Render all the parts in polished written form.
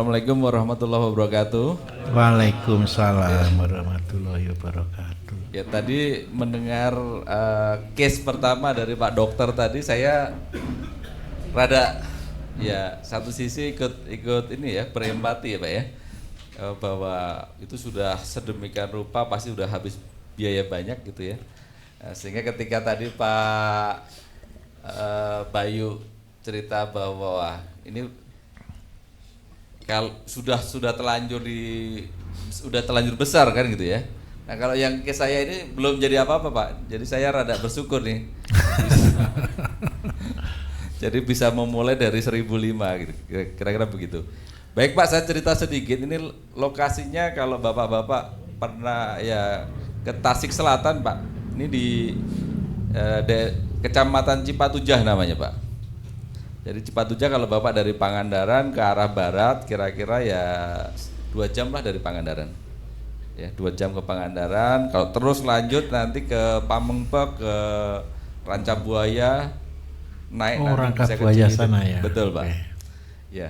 Assalamualaikum warahmatullahi wabarakatuh. Waalaikumsalam warahmatullahi wabarakatuh. Ya tadi mendengar case pertama dari Pak Dokter tadi, saya rada ya satu sisi ikut ini ya, berempati ya Pak ya, bahwa itu sudah sedemikian rupa pasti udah habis biaya banyak gitu ya. Sehingga ketika tadi Pak Bayu cerita bahwa wah, ini kalau sudah terlanjur besar kan gitu ya. Nah kalau yang ke saya ini belum jadi apa-apa Pak, jadi saya rada bersyukur nih. Jadi bisa memulai dari 1.005 gitu, kira-kira begitu. Baik Pak, saya cerita sedikit. Ini lokasinya kalau bapak-bapak pernah ya ke Tasik Selatan Pak. Ini di Kecamatan Cipatujah namanya Pak. Jadi Cipatujah kalau bapak dari Pangandaran ke arah barat kira-kira ya 2 jam lah dari Pangandaran. Ya 2 jam ke Pangandaran. Kalau terus lanjut nanti ke Pamengpeuk, ke Rancabuaya, naik nanti Rancabuaya sana ya. Betul Pak. Okay. Ya.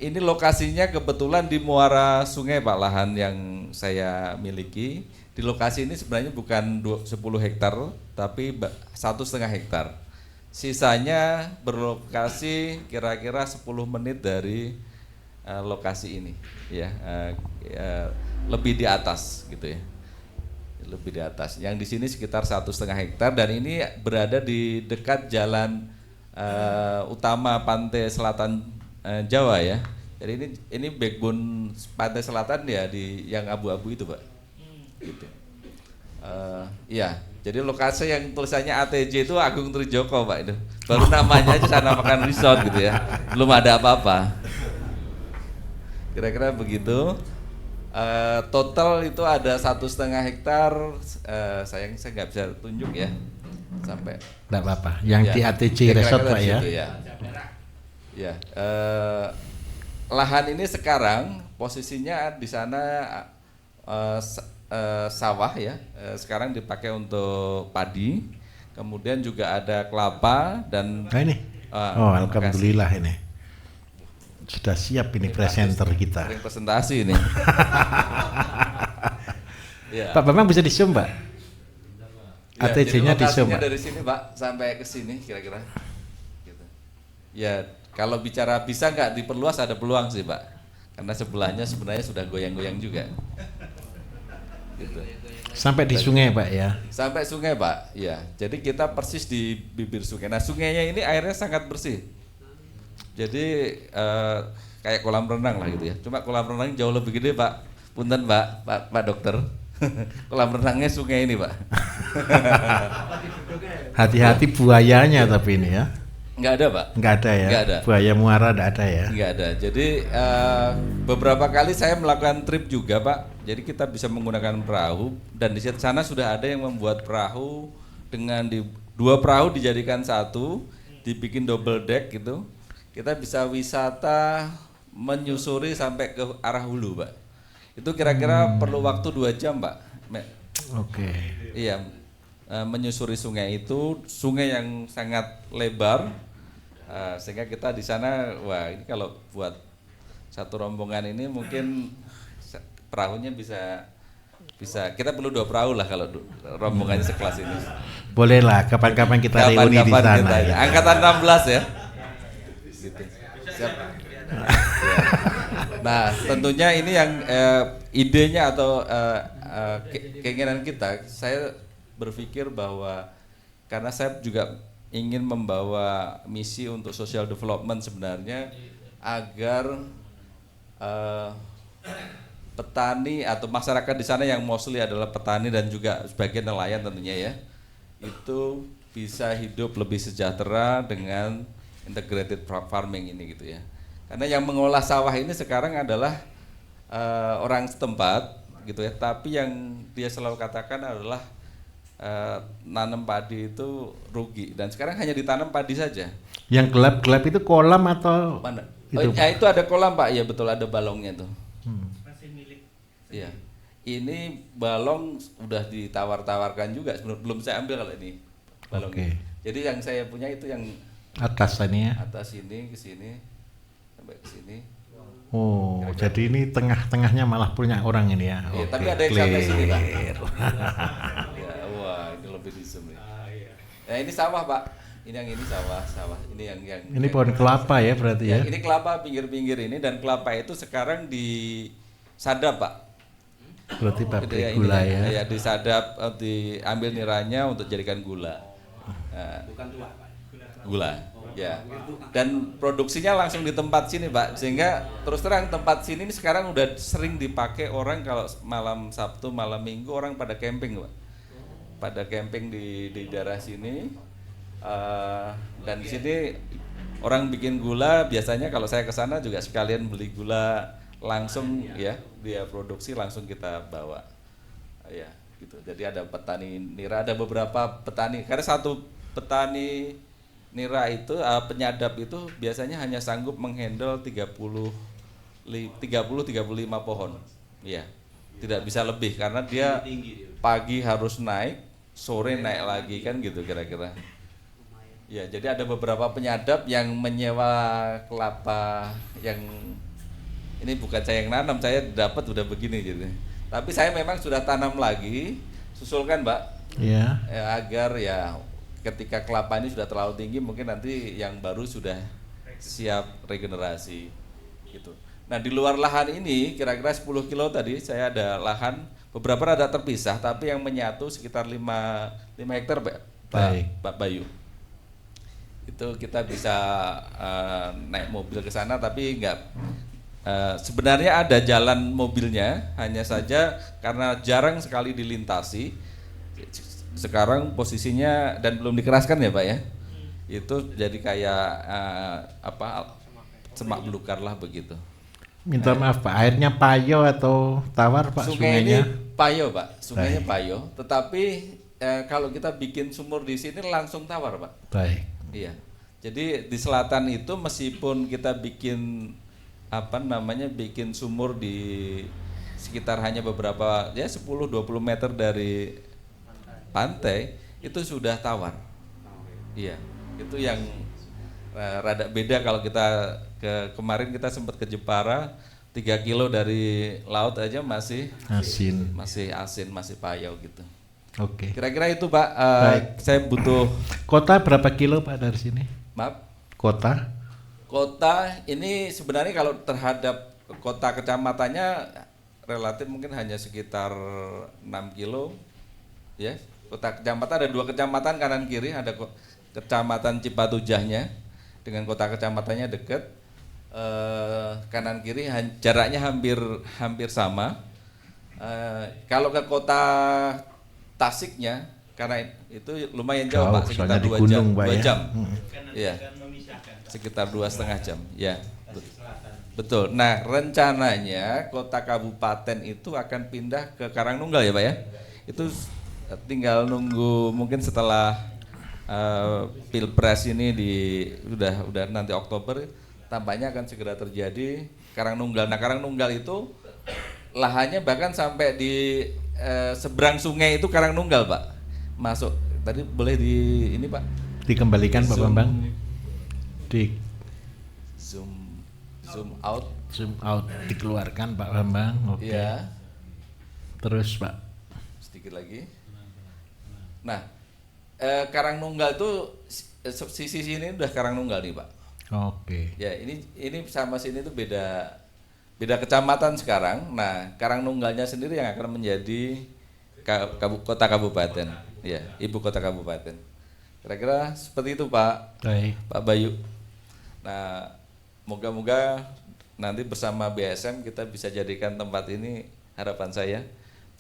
Ini lokasinya kebetulan di muara sungai Pak, lahan yang saya miliki. Di lokasi ini sebenarnya bukan 10 hektar tapi 1,5 hektar. Sisanya berlokasi kira-kira 10 menit dari lokasi ini ya, lebih di atas gitu ya, lebih di atas. Yang di sini sekitar 1,5 hektar dan ini berada di dekat jalan utama pantai selatan Jawa ya. Jadi ini backbone pantai selatan ya, di yang abu-abu itu Pak. Gitu. Iya. Jadi lokasi yang tulisannya ATJ itu Agung Trijoko Pak itu. Baru namanya aja Sana Makan Resort gitu ya. Belum ada apa-apa. Kira-kira begitu. Total itu ada 1,5 hektar. Sayang saya nggak bisa tunjuk ya. Sampai. Nggak apa-apa. Yang ya, di ATJ Resort Pak ya. Ya. Lahan ini sekarang posisinya di sana sawah ya, sekarang dipakai untuk padi, kemudian juga ada kelapa dan ini. Alhamdulillah ini sudah siap ini presenter kita. Sering presentasi ini. Ya. Pak Bambang bisa di zoom Pak? Ya, ATJ-nya di zoom Pak? Dari sini Pak sampai ke sini kira-kira. Gitu. Ya kalau bicara bisa nggak diperluas ada peluang sih Pak, karena sebelahnya sebenarnya sudah goyang-goyang juga. Gitu. Sampai di sungai Pak ya? Sampai sungai Pak, ya. Jadi kita persis di bibir sungai. Nah sungainya ini airnya sangat bersih. Jadi kayak kolam renang lah gitu ya. Cuma kolam renang jauh lebih gede Pak. Punten Pak Dokter. Kolam renangnya sungai ini Pak. Hati-hati buayanya tapi ini ya. Nggak ada Pak. Nggak ada ya. Nggak ada. Buaya muara nggak ada ya. Nggak ada. Jadi beberapa kali saya melakukan trip juga Pak. Jadi kita bisa menggunakan perahu dan di sana sudah ada yang membuat perahu dengan 2 perahu dijadikan satu, dibikin double deck gitu. Kita bisa wisata menyusuri sampai ke arah hulu Pak. Itu kira-kira perlu waktu 2 jam Pak. Oke. Iya. Menyusuri sungai itu, sungai yang sangat lebar. Sehingga kita di sana, wah ini kalau buat satu rombongan ini mungkin perahunya bisa kita perlu 2 perahu lah kalau rombongannya sekelas ini. Boleh lah, kapan-kapan kita reuni di sana. Ya. Angkatan 16 ya. Gitu. Siap. Ya. Nah tentunya ini yang idenya atau keinginan kita, saya berpikir bahwa karena saya juga ingin membawa misi untuk social development sebenarnya agar petani atau masyarakat di sana yang mostly adalah petani dan juga sebagian nelayan tentunya ya, itu bisa hidup lebih sejahtera dengan integrated farming ini gitu ya. Karena yang mengolah sawah ini sekarang adalah orang setempat gitu ya, tapi yang dia selalu katakan adalah nanam padi itu rugi dan sekarang hanya ditanam padi saja. Yang gelap-gelap itu kolam atau mana? Itu ada kolam Pak, ya betul, ada balongnya tuh. Masih milik. Iya. Ini balong udah ditawar-tawarkan juga, belum saya ambil kalau ini balongnya. Okay. Jadi yang saya punya itu yang atas ini ya. Atas ini ke sini sampai ke sini. Oh, jadi ini tengah-tengahnya malah punya orang ini ya. Iya, Oke, tapi ada yang sampai sini Pak. clear. Ya, wah, ini lebih di zoom ya. Nah, ini sawah Pak. Ini yang ini sawah. Ini yang Ini pohon kelapa ya berarti ya. Ini kelapa pinggir-pinggir ini, dan kelapa itu sekarang disadap Pak. Berarti Gitu pabrik ya, gula ininya. ya. Ya, disadap, diambil niranya untuk jadikan gula. Nah, gula. Ya. Dan produksinya langsung di tempat sini, Pak. Sehingga terus terang tempat sini ini sekarang udah sering dipakai orang kalau malam Sabtu, malam Minggu orang pada camping, Pak. Pada camping di daerah sini. Dan di sini orang bikin gula, biasanya kalau saya ke sana juga sekalian beli gula langsung ya, dia produksi langsung kita bawa. Ya, gitu. Jadi ada petani nira, ada beberapa petani. Karena satu petani nira itu penyadap itu biasanya hanya sanggup menghandle 35 pohon. Ya. Tidak bisa lebih karena dia pagi harus naik, sore naik lagi kan gitu kira-kira. Ya, jadi ada beberapa penyadap yang menyewa kelapa yang ini bukan saya yang nanam, saya dapat udah begini gitu. Tapi saya memang sudah tanam lagi, susulkan Mbak. Iya. Agar ya ketika kelapa ini sudah terlalu tinggi mungkin nanti yang baru sudah siap regenerasi gitu. Nah, di luar lahan ini kira-kira 10 kilo tadi saya ada lahan beberapa rada terpisah tapi yang menyatu sekitar 5 hektar Pak Bayu. Itu kita bisa naik mobil ke sana tapi sebenarnya ada jalan mobilnya, hanya saja karena jarang sekali dilintasi sekarang posisinya dan belum dikeraskan ya Pak ya, itu jadi kayak semak belukar lah begitu. Minta maaf Pak, airnya payo atau tawar Pak sungainya? Ini payo Pak, sungainya payo, tetapi kalau kita bikin sumur di sini langsung tawar Pak. Baik. Iya. Jadi di selatan itu meskipun kita bikin bikin sumur di sekitar hanya beberapa ya 10-20 meter dari pantai itu sudah tawar. Iya. Itu yang rada beda kalau kita kemarin kita sempat ke Jepara 3 kilo dari laut aja masih asin, masih payau gitu. Oke. Kira-kira itu Pak. Saya butuh. Kota berapa kilo Pak dari sini? Maaf. Kota ini sebenarnya kalau terhadap kota kecamatannya relatif mungkin hanya sekitar 6 kilo ya. Kota kecamatan ada 2 kecamatan kanan kiri, ada kecamatan Cipatujahnya dengan kota kecamatannya dekat, kanan kiri jaraknya hampir sama. Kalau ke kota Tasiknya karena itu lumayan jauh Pak, sekitar 2 jam. Iya. Sekitar 2,5 jam. Ya. Betul. Nah, rencananya kota kabupaten itu akan pindah ke Karangnunggal ya Pak ya. Itu tinggal nunggu mungkin setelah Pilpres ini udah nanti Oktober tampaknya akan segera terjadi Karangnunggal. Nah, Karangnunggal itu lahannya bahkan sampai di seberang sungai itu Karangnunggal Pak. Masuk. Tadi boleh di ini Pak. Dikembalikan Pak Bambang. Di zoom out dikeluarkan Pak Bambang. Oke. Iya. Terus Pak. Sedikit lagi. Nah, Karangnunggal itu sisi sini udah Karangnunggal nih Pak. Oke. Ya, ini sama sini tuh beda kecamatan sekarang. Nah, Karangnunggalnya sendiri yang akan menjadi kota kabupaten. Ya, ibu kota kabupaten. Kira-kira seperti itu Pak. Baik. Pak Bayu. Nah, moga-moga nanti bersama BSM kita bisa jadikan tempat ini, harapan saya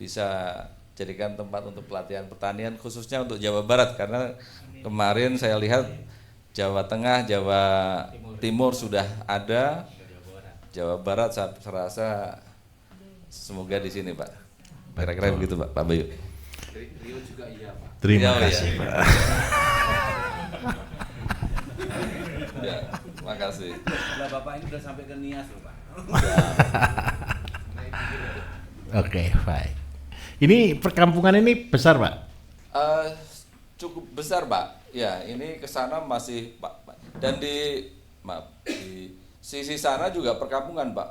bisa jadikan tempat untuk pelatihan pertanian khususnya untuk Jawa Barat, karena kemarin saya lihat Jawa Tengah, Jawa Timur sudah ada, Jawa Barat saya serasa semoga di sini Pak. Kira-kira begitu Pak Bayu. Rio juga iya Pak. Terima Ya, kasih ya. Pak. Ya, makasih. Lah Bapak ini udah sampai ke Nias loh Pak. Oke, baik. Ini perkampungan ini besar Pak? Cukup besar Pak. Ya, ini ke sana masih Pak. Dan di Sisi sana juga perkampungan, Pak.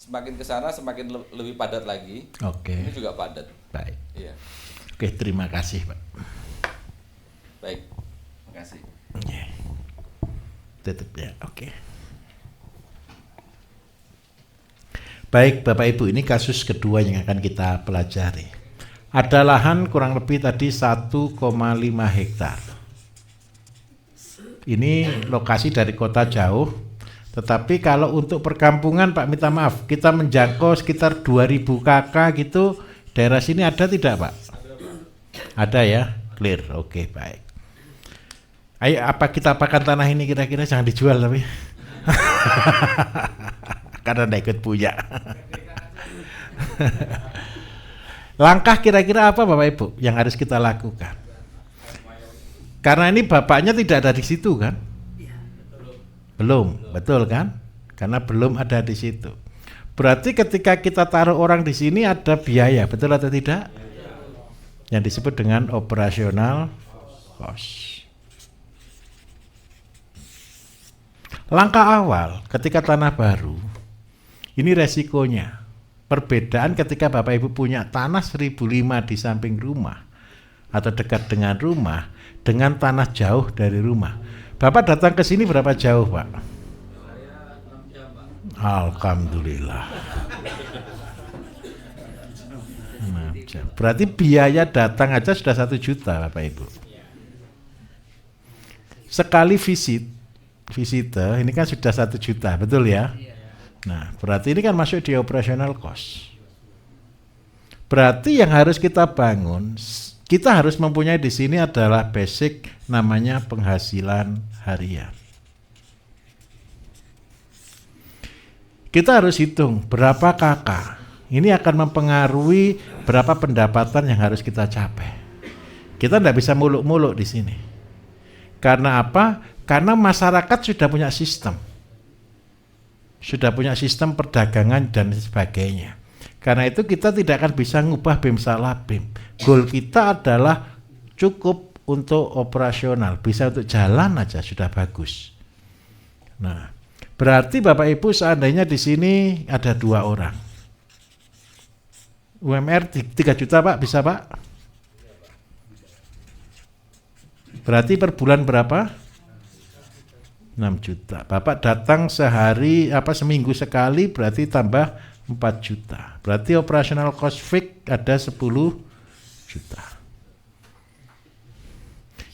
Semakin ke sana semakin lebih padat lagi. Oke. Ini juga padat. Baik. Iya. Oke, terima kasih, Pak. Baik. Terima kasih. Ya. Tutup ya. Oke. Baik, Bapak Ibu, ini kasus kedua yang akan kita pelajari. Ada lahan kurang lebih tadi 1,5 hektar. Ini lokasi dari kota jauh, tetapi kalau untuk perkampungan, Pak, minta maaf, kita menjangkau sekitar 2000 KK gitu. Daerah sini ada tidak, Pak? Ada ya, clear. Oke, baik. Ayo, apa kita apakan tanah ini kira-kira, jangan dijual tapi. Karena tidak ikut punya. Langkah kira-kira apa, Bapak Ibu yang harus kita lakukan? Karena ini bapaknya tidak ada di situ kan? Belum, betul kan? Karena belum ada di situ. Berarti ketika kita taruh orang di sini ada biaya, betul atau tidak? Yang disebut dengan operasional cost. Langkah awal ketika tanah baru, ini resikonya. Perbedaan ketika Bapak Ibu punya tanah 1.005 di samping rumah atau dekat dengan rumah dengan tanah jauh dari rumah. Bapak datang ke sini berapa jauh, Pak? Saya 6 jam, Pak. Alhamdulillah. 6 jam. Berarti biaya datang aja sudah 1 juta, Bapak Ibu. Sekali visitor ini kan sudah 1 juta, betul ya? Nah, berarti ini kan masuk di operational cost. Berarti yang harus kita bangun, kita harus mempunyai di sini adalah basic namanya penghasilan harian. Kita harus hitung berapa KK. Ini akan mempengaruhi berapa pendapatan yang harus kita capai. Kita tidak bisa muluk-muluk di sini. Karena apa? Karena masyarakat sudah punya sistem. Sudah punya sistem perdagangan dan sebagainya. Karena itu kita tidak akan bisa ngubah BEM salah BEM. Goal kita adalah cukup untuk operasional, bisa untuk jalan aja sudah bagus. Nah, berarti Bapak Ibu seandainya di sini ada 2 orang. UMR 3 juta, Pak, bisa, Pak? Berarti per bulan berapa? 6 juta. Bapak datang seminggu sekali berarti tambah 4 juta. Berarti operational cost fix ada 10 juta.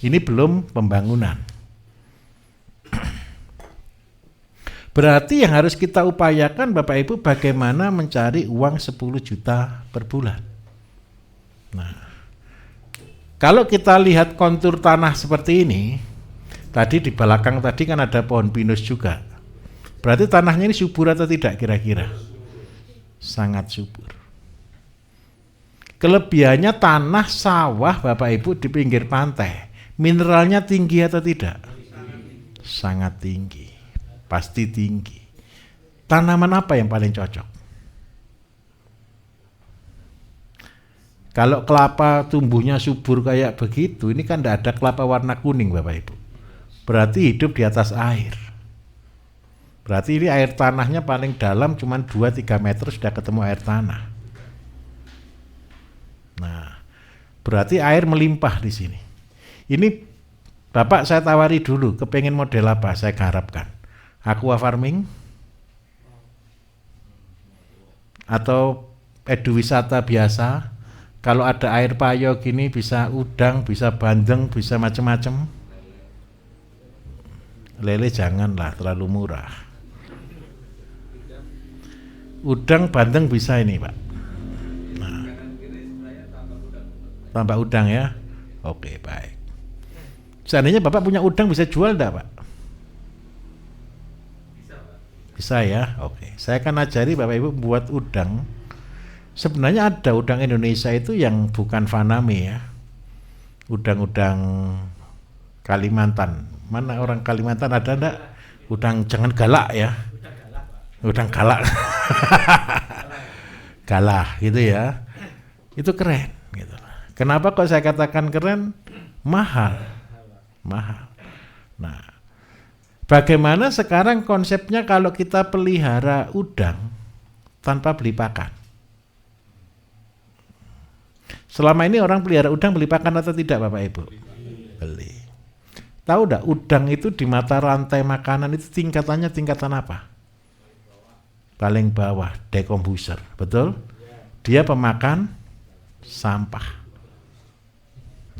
Ini belum pembangunan. Berarti yang harus kita upayakan Bapak Ibu bagaimana mencari uang 10 juta per bulan. Nah, kalau kita lihat kontur tanah seperti ini, tadi di belakang tadi kan ada pohon pinus juga. Berarti tanahnya ini subur atau tidak kira-kira? Sangat subur. Kelebihannya tanah sawah Bapak Ibu di pinggir pantai. Mineralnya tinggi atau tidak? Sangat tinggi. Pasti tinggi. Tanaman apa yang paling cocok? Kalau kelapa tumbuhnya subur kayak begitu, ini kan tidak ada kelapa warna kuning Bapak Ibu. Berarti hidup di atas air. Berarti ini air tanahnya paling dalam cuma 2-3 meter sudah ketemu air tanah. Nah, berarti air melimpah di sini. Ini Bapak saya tawari dulu, kepengen model apa saya harapkan? Aqua farming? Atau eduwisata biasa? Kalau ada air payo gini bisa udang, bisa bandeng, bisa macam-macam. Lele janganlah, terlalu murah. Udang bandeng bisa ini, Pak. Nah. Tambah udang ya. Oke, baik. Seandainya Bapak punya udang bisa jual enggak, Pak? Bisa ya. Oke. Saya akan ajari Bapak Ibu buat udang. Sebenarnya ada udang Indonesia itu yang bukan Faname ya. Udang-udang Kalimantan. Mana orang Kalimantan ada enggak? Udang jangan galak ya. Udang galak. Galah gitu ya. Itu keren gitu. Kenapa kok saya katakan keren? Mahal. Mahal. Nah, Bagaimana sekarang konsepnya kalau kita pelihara udang tanpa beli pakan? Selama ini orang pelihara udang beli pakan atau tidak Bapak Ibu? Beli. Tahu enggak udang itu di mata rantai makanan itu tingkatannya tingkatan apa? Paling bawah, decomposer, betul? Dia pemakan sampah.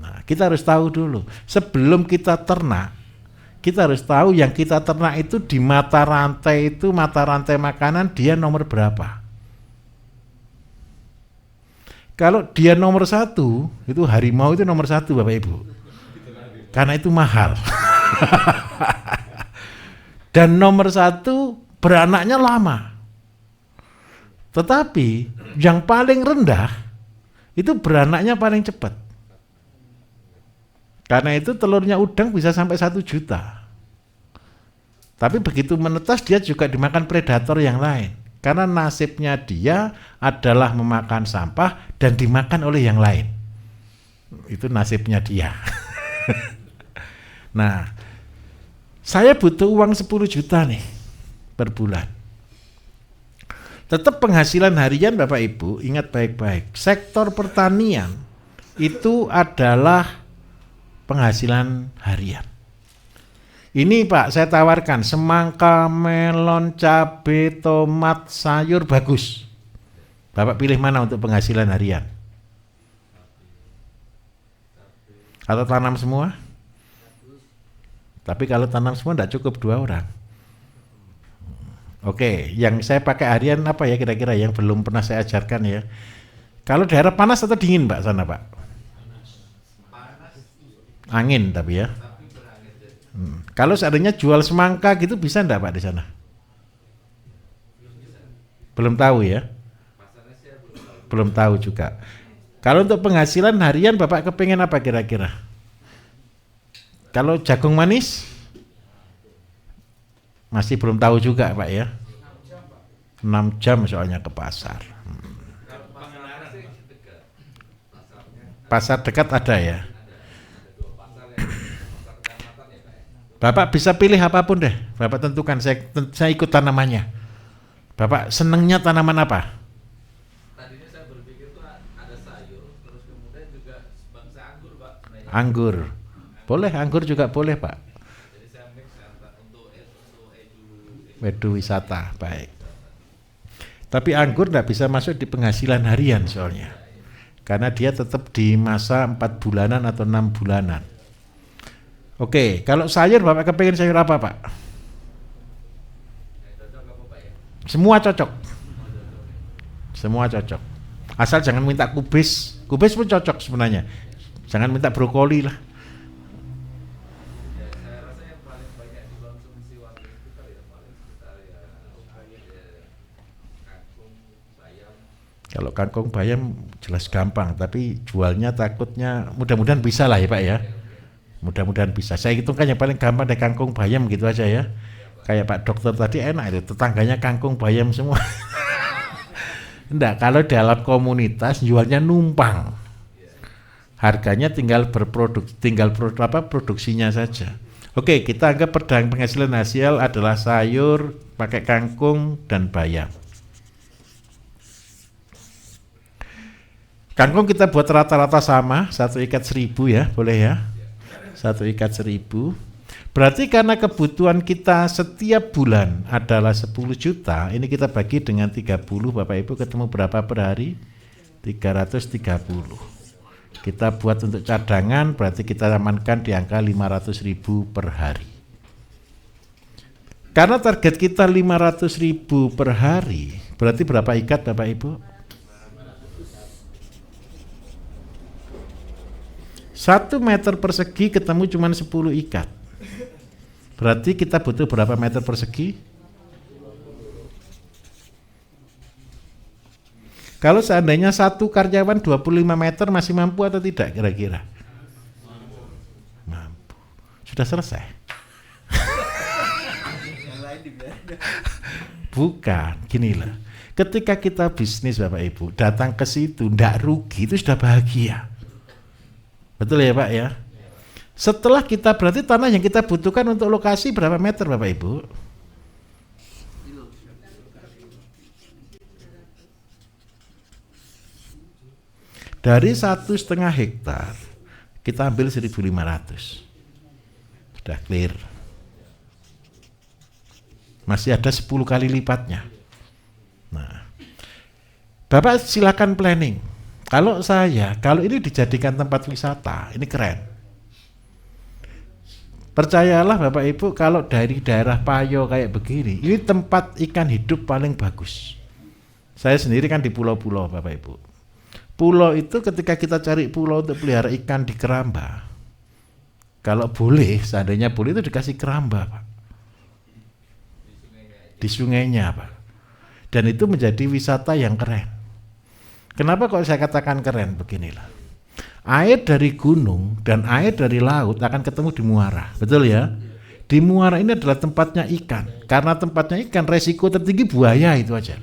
Nah, kita harus tahu dulu, sebelum kita ternak, kita harus tahu yang kita ternak itu di mata rantai itu, mata rantai makanan dia nomor berapa. Kalau dia nomor 1, itu harimau itu nomor 1 Bapak Ibu. Karena itu mahal. Dan nomor 1 beranaknya lama. Tetapi yang paling rendah itu beranaknya paling cepat. Karena itu telurnya udang bisa sampai 1 juta. Tapi begitu menetas dia juga dimakan predator yang lain. Karena nasibnya dia adalah memakan sampah dan dimakan oleh yang lain. Itu nasibnya dia. Nah, saya butuh uang 10 juta nih per bulan. Tetap penghasilan harian Bapak Ibu, ingat baik-baik. Sektor pertanian itu adalah penghasilan harian. Ini Pak, saya tawarkan semangka, melon, cabai, tomat, sayur bagus. Bapak pilih mana untuk penghasilan harian? Atau tanam semua? Tapi kalau tanam semua tidak cukup 2 orang. Oke, yang saya pakai harian apa ya kira-kira yang belum pernah saya ajarkan ya. Kalau daerah panas atau dingin Pak sana Pak? Angin tapi ya. Kalau seandainya jual semangka gitu bisa enggak Pak di sana? Belum tahu ya? Belum tahu juga. Kalau untuk penghasilan harian Bapak kepengen apa kira-kira? Kalau jagung manis? Masih belum tahu juga Pak ya? 6 jam soalnya ke pasar. Pasar dekat ada ya? Bapak bisa pilih apapun deh, Bapak tentukan, saya ikut tanamannya. Bapak senengnya tanaman apa? Tadinya saya berpikir tuh ada sayur, terus kemudian juga bangsa anggur Pak. Anggur, boleh anggur juga boleh Pak. Jadi saya mix untuk Edu wisata, baik. Tapi anggur tidak bisa masuk di penghasilan harian soalnya. Karena dia tetap di masa 4 bulanan atau 6 bulanan. Oke, kalau sayur Bapak kepengen sayur apa Pak? Semua cocok. Semua cocok. Asal jangan minta kubis. Kubis pun cocok sebenarnya. Jangan minta brokoli lah. saya rasa yang paling banyak dikonsumsi waktu itu kali ya paling sekitar ya kangkung, bayam. Kalau kangkung bayam jelas gampang, tapi jualnya takutnya mudah-mudahan bisa lah ya Pak ya. Mudah-mudahan bisa. Saya hitungkan yang paling gampang dari kangkung bayam gitu aja ya. Kayak Pak Dokter tadi enak itu, tetangganya kangkung bayam semua. Enggak, kalau dalam komunitas jualnya numpang. Harganya tinggal produksinya saja. Oke, kita anggap penghasilan hasil adalah sayur, pakai kangkung dan bayam. Kangkung kita buat rata-rata sama, 1 ikat 1000 ya, boleh ya. 1 ikat 1000. Berarti karena kebutuhan kita setiap bulan adalah 10 juta, ini kita bagi dengan 30, Bapak Ibu ketemu berapa per hari? 330. Kita buat untuk cadangan, berarti kita amankan di angka 500.000 per hari. Karena target kita 500.000 per hari, berarti berapa ikat Bapak Ibu? 1 meter persegi ketemu cuma 10 ikat. Berarti kita butuh berapa meter persegi? Kalau seandainya 1 karyawan 25 meter masih mampu atau tidak kira-kira? Mampu. Sudah selesai? Bukan, ginilah. Ketika kita bisnis Bapak Ibu, datang ke situ, ndak rugi itu sudah bahagia. Betul ya Pak ya? Setelah kita berarti tanah yang kita butuhkan untuk lokasi berapa meter Bapak Ibu? Dari 1,5 hektar kita ambil 1.500. Sudah clear. Masih ada 10 kali lipatnya. Nah, Bapak silakan planning. Kalau ini dijadikan tempat wisata, ini keren. Percayalah Bapak Ibu, kalau dari daerah Payo kayak begini, ini tempat ikan hidup paling bagus. Saya sendiri kan di pulau-pulau Bapak Ibu. Pulau itu ketika kita cari pulau untuk pelihara ikan di keramba, kalau boleh, seandainya boleh itu dikasih keramba Pak. Di sungainya Pak. Dan itu menjadi wisata yang keren. Kenapa kok saya katakan keren? Beginilah. Air dari gunung dan air dari laut akan ketemu di muara. Betul ya? Di muara ini adalah tempatnya ikan. Karena tempatnya ikan, resiko tertinggi buaya itu aja.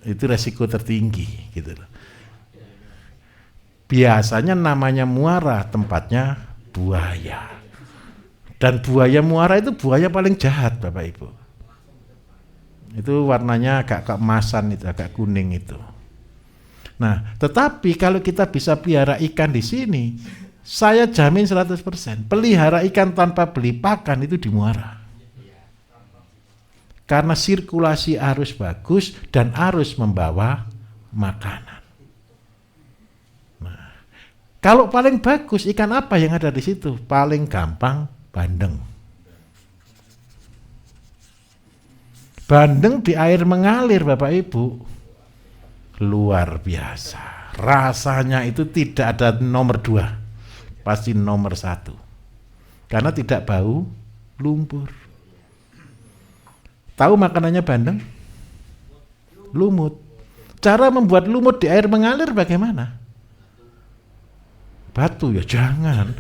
Itu resiko tertinggi gitu loh. Biasanya namanya muara, tempatnya buaya. Dan buaya muara itu buaya paling jahat Bapak Ibu. Itu warnanya agak keemasan itu, agak kuning itu. Nah, tetapi kalau kita bisa pelihara ikan di sini, saya jamin 100%, pelihara ikan tanpa beli pakan itu di muara. Karena sirkulasi arus bagus dan arus membawa makanan. Nah, kalau paling bagus ikan apa yang ada di situ? Paling gampang bandeng. Bandeng di air mengalir Bapak Ibu. Luar biasa. Rasanya itu tidak ada nomor 2. Pasti nomor 1. Karena tidak bau lumpur. Tahu makanannya bandeng? Lumut. Cara membuat lumut di air mengalir bagaimana? Batu ya jangan.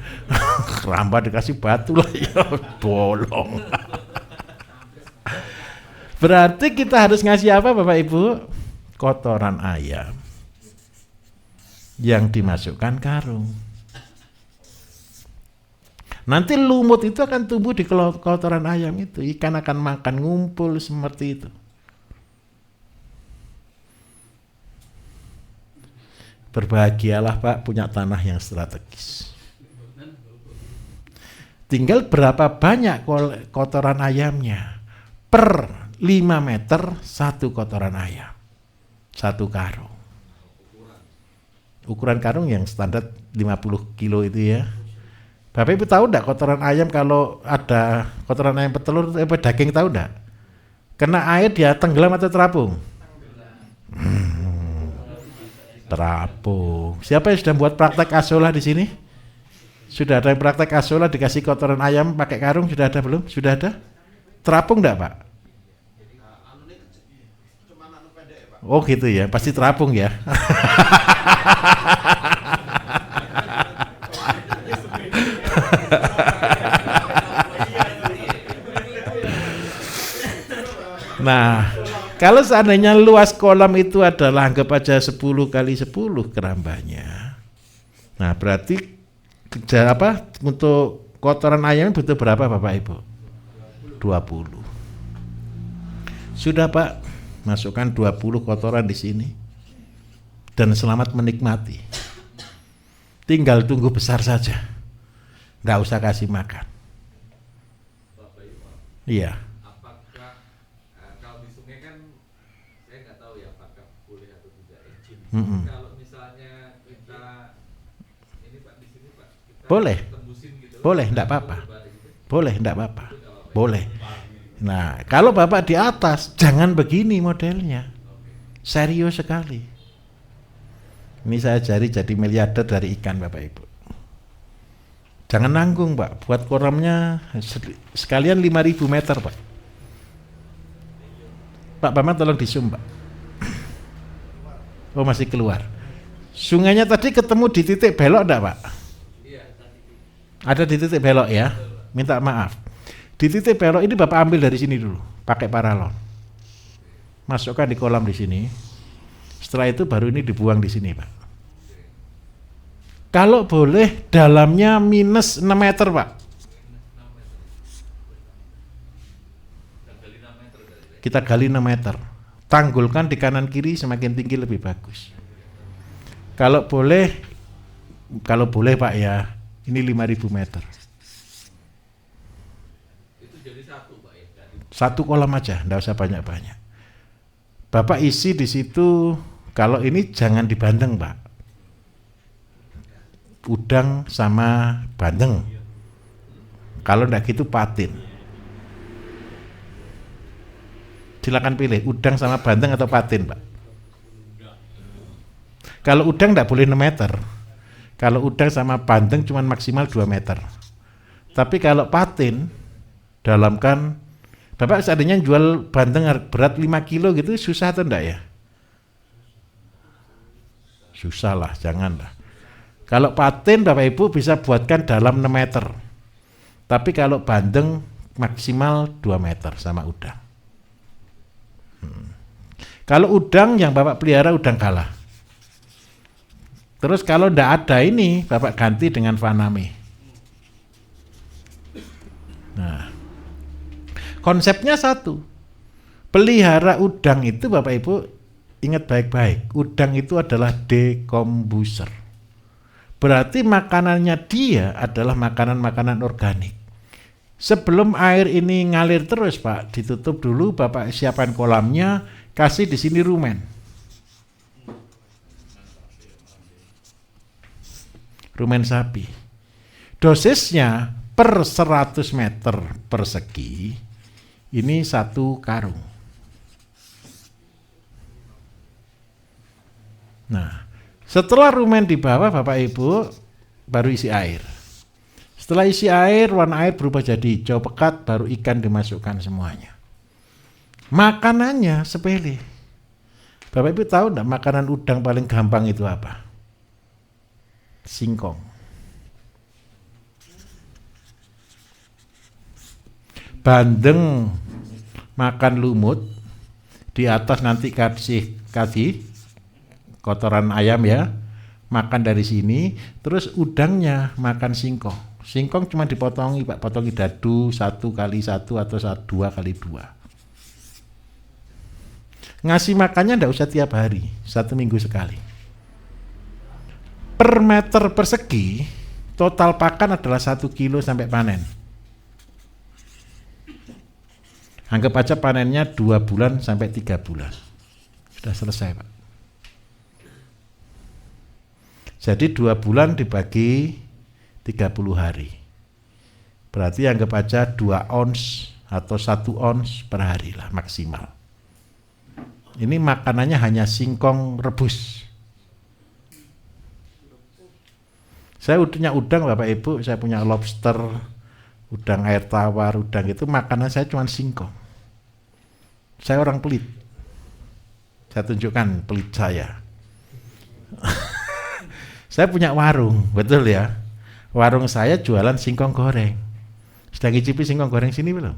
Keramba dikasih batu lah ya bolong. Berarti kita harus ngasih apa Bapak Ibu? Kotoran ayam yang dimasukkan karung. Nanti lumut itu akan tumbuh di kotoran ayam itu. Ikan akan makan, ngumpul seperti itu. Berbahagialah Pak punya tanah yang strategis. Tinggal berapa banyak kotoran ayamnya. Per 5 meter 1 kotoran ayam. 1 karung. Ukuran karung yang standar 50 kilo itu ya. Bapak Ibu tahu enggak kotoran ayam kalau ada kotoran ayam petelur daging tahu enggak? Kena air dia tenggelam atau terapung? Terapung. Siapa yang sudah buat praktek asola di sini? Sudah ada yang praktek asola dikasih kotoran ayam pakai karung, sudah ada belum? Sudah ada? Terapung enggak, Pak? Oh gitu ya, pasti terapung ya. Nah, kalau seandainya luas kolam itu adalah anggap aja 10 kali 10 kerambanya. Nah, berarti untuk kotoran ayam butuh berapa Bapak Ibu? 20. Sudah Pak, masukkan 20 kotoran di sini. Dan selamat menikmati. Tinggal tunggu besar saja. Nggak usah kasih makan. Iya. Kalau misalnya kita ini Pak di sini Pak kita boleh, tembusin gitu. Boleh, enggak apa-apa. Boleh, enggak apa-apa. Boleh. Nah, kalau Bapak di atas jangan begini modelnya. Serius sekali. Ini saya jadi miliarder dari ikan Bapak Ibu. Jangan nanggung Pak, buat kolamnya sekalian 5.000 meter Pak. Pak Bambang tolong di-zoom Pak. Oh masih keluar. Sungainya tadi ketemu di titik belok enggak Pak? Iya. Ada di titik belok ya? Minta maaf. Di titik belok ini Bapak ambil dari sini dulu, pakai paralon. Masukkan di kolam di sini. Setelah itu baru ini dibuang di sini Pak. Kalau boleh dalamnya minus 6 meter Pak. Kita gali 6 meter. Tanggulkan di kanan kiri, semakin tinggi lebih bagus. Kalau boleh Pak ya, ini 5.000 meter. Itu jadi satu Pak ya. Satu kolam aja, enggak usah banyak-banyak. Bapak isi di situ, kalau ini jangan dibandeng Pak. Udang sama bandeng. Kalau enggak gitu patin. Silakan pilih, udang sama bandeng atau patin Pak. Kalau udang enggak boleh 6 meter. Kalau udang sama bandeng cuma maksimal 2 meter. Tapi kalau patin, dalamkan, Bapak seandainya jual bandeng berat 5 kilo gitu, susah atau enggak ya? Susah lah, janganlah. Kalau patin Bapak Ibu bisa buatkan dalam 6 meter. Tapi kalau bandeng maksimal 2 meter sama udang. Kalau udang yang Bapak pelihara udang galah. Terus kalau enggak ada ini, Bapak ganti dengan faname. Nah, konsepnya satu. Pelihara udang itu Bapak Ibu ingat baik-baik. Udang itu adalah dekombuser. Berarti makanannya dia adalah makanan-makanan organik. Sebelum air ini ngalir terus Pak, ditutup dulu, Bapak siapkan kolamnya, kasih di sini rumen. Rumen sapi. Dosisnya per 100 meter persegi ini 1 karung. Nah, setelah rumen di bawah Bapak Ibu baru isi air. Setelah isi air, warna air berubah jadi hijau pekat, baru ikan dimasukkan semuanya. Makanannya sepele. Bapak Ibu tahu enggak makanan udang paling gampang itu apa? Singkong. Bandeng makan lumut, di atas nanti kasih kotoran ayam ya, makan dari sini, terus udangnya makan singkong. Singkong cuma dipotongi Pak, potongi dadu 1x1 atau 2x2. Ngasih makannya enggak usah tiap hari, 1 minggu sekali. Per meter persegi total pakan adalah 1 kilo sampai panen. Anggap aja panennya 2 bulan sampai 3 bulan. Sudah selesai Pak. Jadi 2 bulan dibagi 30 hari. Berarti anggap aja 2 ons atau 1 ons per hari lah maksimal. Ini makanannya hanya singkong rebus. Saya punya udang Bapak Ibu, saya punya lobster, udang air tawar, udang itu makanan saya cuma singkong. Saya orang pelit. Saya tunjukkan pelit saya. Saya punya warung, betul ya. Warung saya jualan singkong goreng. Sudah ngicipi singkong goreng sini belum?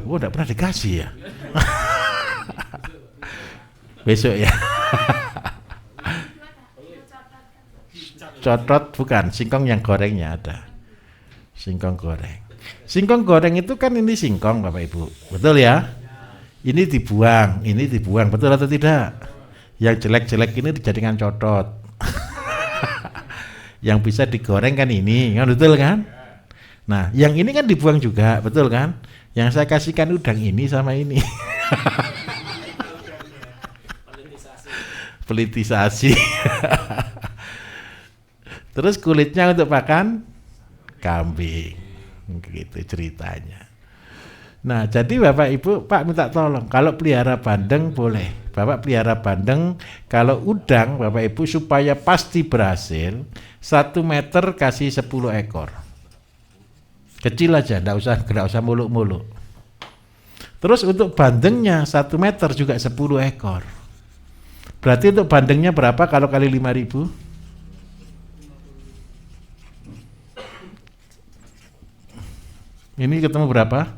Oh, enggak pernah dikasih ya. Besok ya. Cotot bukan, singkong yang gorengnya ada. Singkong goreng. Singkong goreng itu kan ini singkong Bapak Ibu. Betul ya? Ini dibuang, betul atau tidak? Yang jelek-jelek ini dijadikan cotot. Yang bisa digoreng kan ini, kan betul kan? Nah, yang ini kan dibuang juga, betul kan? Yang saya kasihkan udang ini sama ini. Politisasi. Terus kulitnya untuk pakan kambing, gitu ceritanya. Nah, jadi Bapak Ibu, Pak minta tolong, kalau pelihara bandeng boleh, Bapak pelihara bandeng. Kalau udang Bapak Ibu supaya pasti berhasil, 1 meter kasih 10 ekor. Kecil aja, enggak usah muluk-muluk. Terus untuk bandengnya 1 meter juga 10 ekor. Berarti untuk bandengnya berapa kalau kali 5.000? Ini ketemu berapa?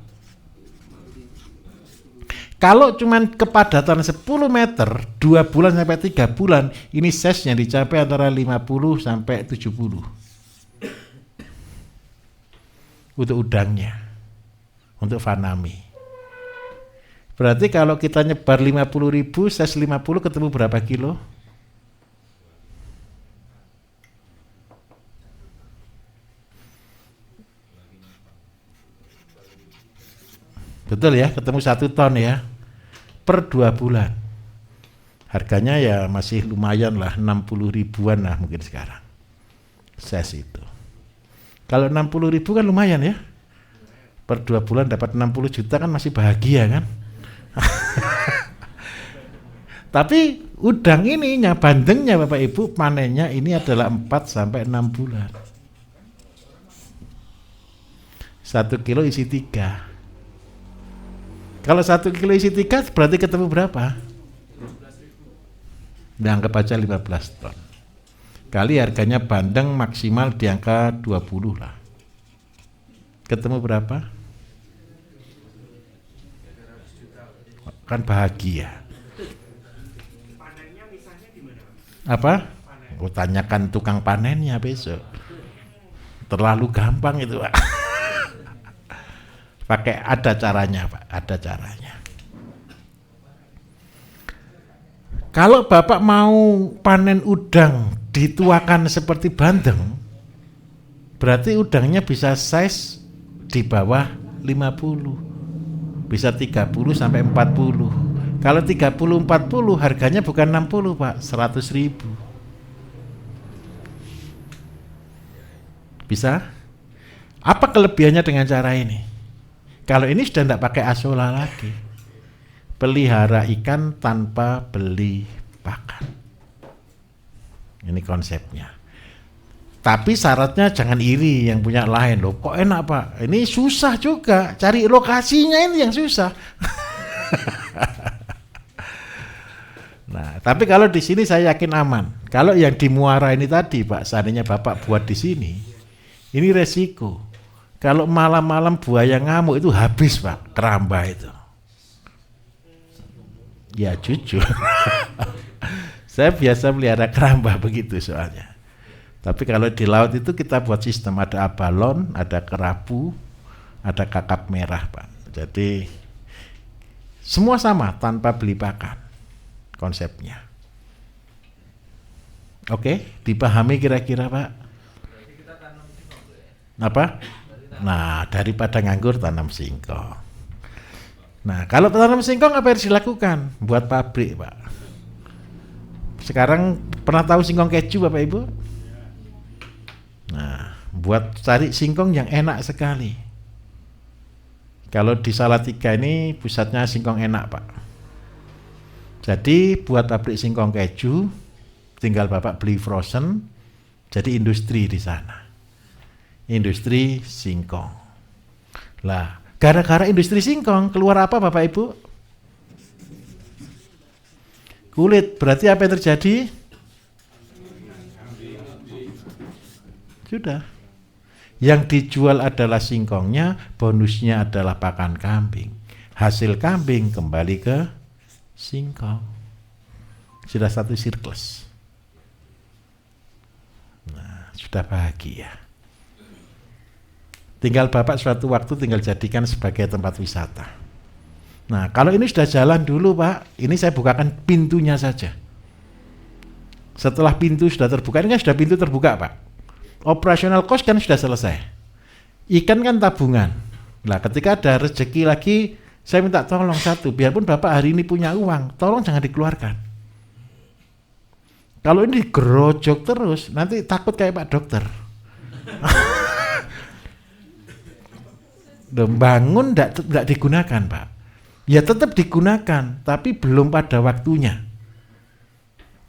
Kalau cuman kepadatan 10 meter 2 bulan sampai 3 bulan, ini size-nya dicapai antara 50 sampai 70 untuk udangnya, untuk fanami. Berarti kalau kita nyebar 50.000, size 50 ketemu berapa kilo? Betul ya, ketemu 1 ton ya, per 2 bulan. Harganya ya masih lumayan lah, 60 ribuan lah mungkin sekarang. Size itu. Kalau 60 ribu kan lumayan ya. Per 2 bulan dapat 60 juta kan masih bahagia kan. Tapi udang ininya, bandengnya Bapak Ibu, panennya ini adalah 4 sampai 6 bulan. 1 kilo isi 3. Kalau 1 kilo isi 3 berarti ketemu berapa? Anggap aja 15 ton. Kali harganya bandeng maksimal di angka 20 lah. Ketemu berapa? Kan bahagia. Panennya misahnya di mana? Apa? Oh, tanyakan tukang panennya besok. Terlalu gampang itu, Pak. Pakai ada caranya, Pak, ada caranya. Kalau Bapak mau panen udang dituakan seperti bandeng, berarti udangnya bisa size di bawah 50. Bisa 30 sampai 40. Kalau 30 40 harganya bukan 60, Pak, 100.000. Bisa? Apa kelebihannya dengan cara ini? Kalau ini sudah tidak pakai asola lagi, pelihara ikan tanpa beli pakan. Ini konsepnya. Tapi syaratnya jangan iri yang punya lain loh. Kok enak Pak? Ini susah juga, cari lokasinya ini yang susah. Nah, tapi kalau di sini saya yakin aman. Kalau yang di Muara ini tadi Pak, seandainya Bapak buat di sini, ini resiko. Kalau malam-malam buaya ngamuk itu habis Pak, keramba itu. Ya jujur. Saya biasa melihara keramba begitu soalnya. Tapi kalau di laut itu kita buat sistem, ada abalon, ada kerapu, ada kakap merah Pak. Jadi semua sama tanpa beli pakan konsepnya. Oke, dipahami kira-kira Pak? Berarti kita tanam singkong ya? Apa? Nah, daripada nganggur tanam singkong. Nah, kalau tanam singkong apa yang harus dilakukan? Buat pabrik, Pak. Sekarang pernah tahu singkong keju Bapak Ibu? Nah, buat cari singkong yang enak sekali. Kalau di Salatiga ini pusatnya singkong enak, Pak. Jadi buat pabrik singkong keju, tinggal Bapak beli frozen, jadi industri di sana. Industri singkong. Lah, gara-gara industri singkong keluar apa Bapak Ibu? Kulit. Berarti apa yang terjadi? Sudah. Yang dijual adalah singkongnya, bonusnya adalah pakan kambing. Hasil kambing kembali ke singkong. Sudah satu siklus. Nah, sudah bahagia. Tinggal Bapak suatu waktu tinggal jadikan sebagai tempat wisata. Nah, kalau ini sudah jalan dulu Pak, ini saya bukakan pintunya saja. Setelah pintu sudah terbuka, ini kan sudah pintu terbuka Pak. Operasional cost kan sudah selesai. Ikan kan tabungan. Nah, ketika ada rezeki lagi, saya minta tolong satu, biarpun Bapak hari ini punya uang, tolong jangan dikeluarkan. Kalau ini digerojok terus, nanti takut kayak Pak Dokter. Bangun tidak digunakan Pak. Ya tetap digunakan, tapi belum pada waktunya.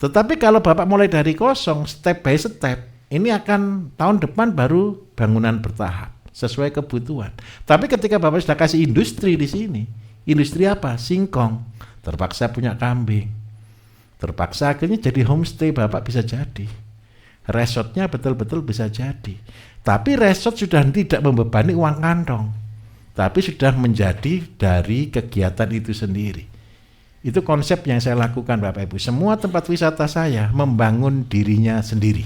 Tetapi kalau Bapak mulai dari kosong, step by step, ini akan tahun depan baru bangunan bertahap sesuai kebutuhan. Tapi ketika Bapak sudah kasih industri di sini, industri apa? Singkong. Terpaksa punya kambing. Terpaksa akhirnya jadi homestay Bapak bisa jadi. Resortnya betul-betul bisa jadi. Tapi resort sudah tidak membebani uang kantong. tapi sudah menjadi dari kegiatan itu sendiri. Itu konsep yang saya lakukan Bapak Ibu. Semua tempat wisata saya membangun dirinya sendiri.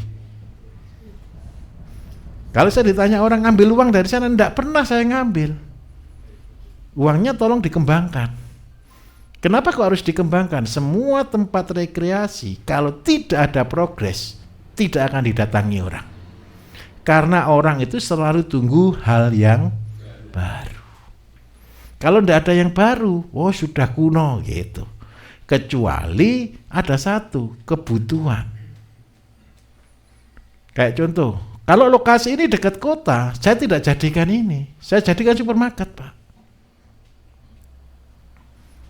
Kalau saya ditanya orang ngambil uang dari sana, enggak pernah saya ngambil. Uangnya tolong dikembangkan. Kenapa kok harus dikembangkan? Semua tempat rekreasi kalau tidak ada progres, tidak akan didatangi orang. Karena orang itu selalu tunggu hal yang baru. Kalau tidak ada yang baru, oh sudah kuno gitu. Kecuali ada satu, kebutuhan. Kayak contoh, kalau lokasi ini dekat kota, saya tidak jadikan ini. Saya jadikan supermarket, Pak.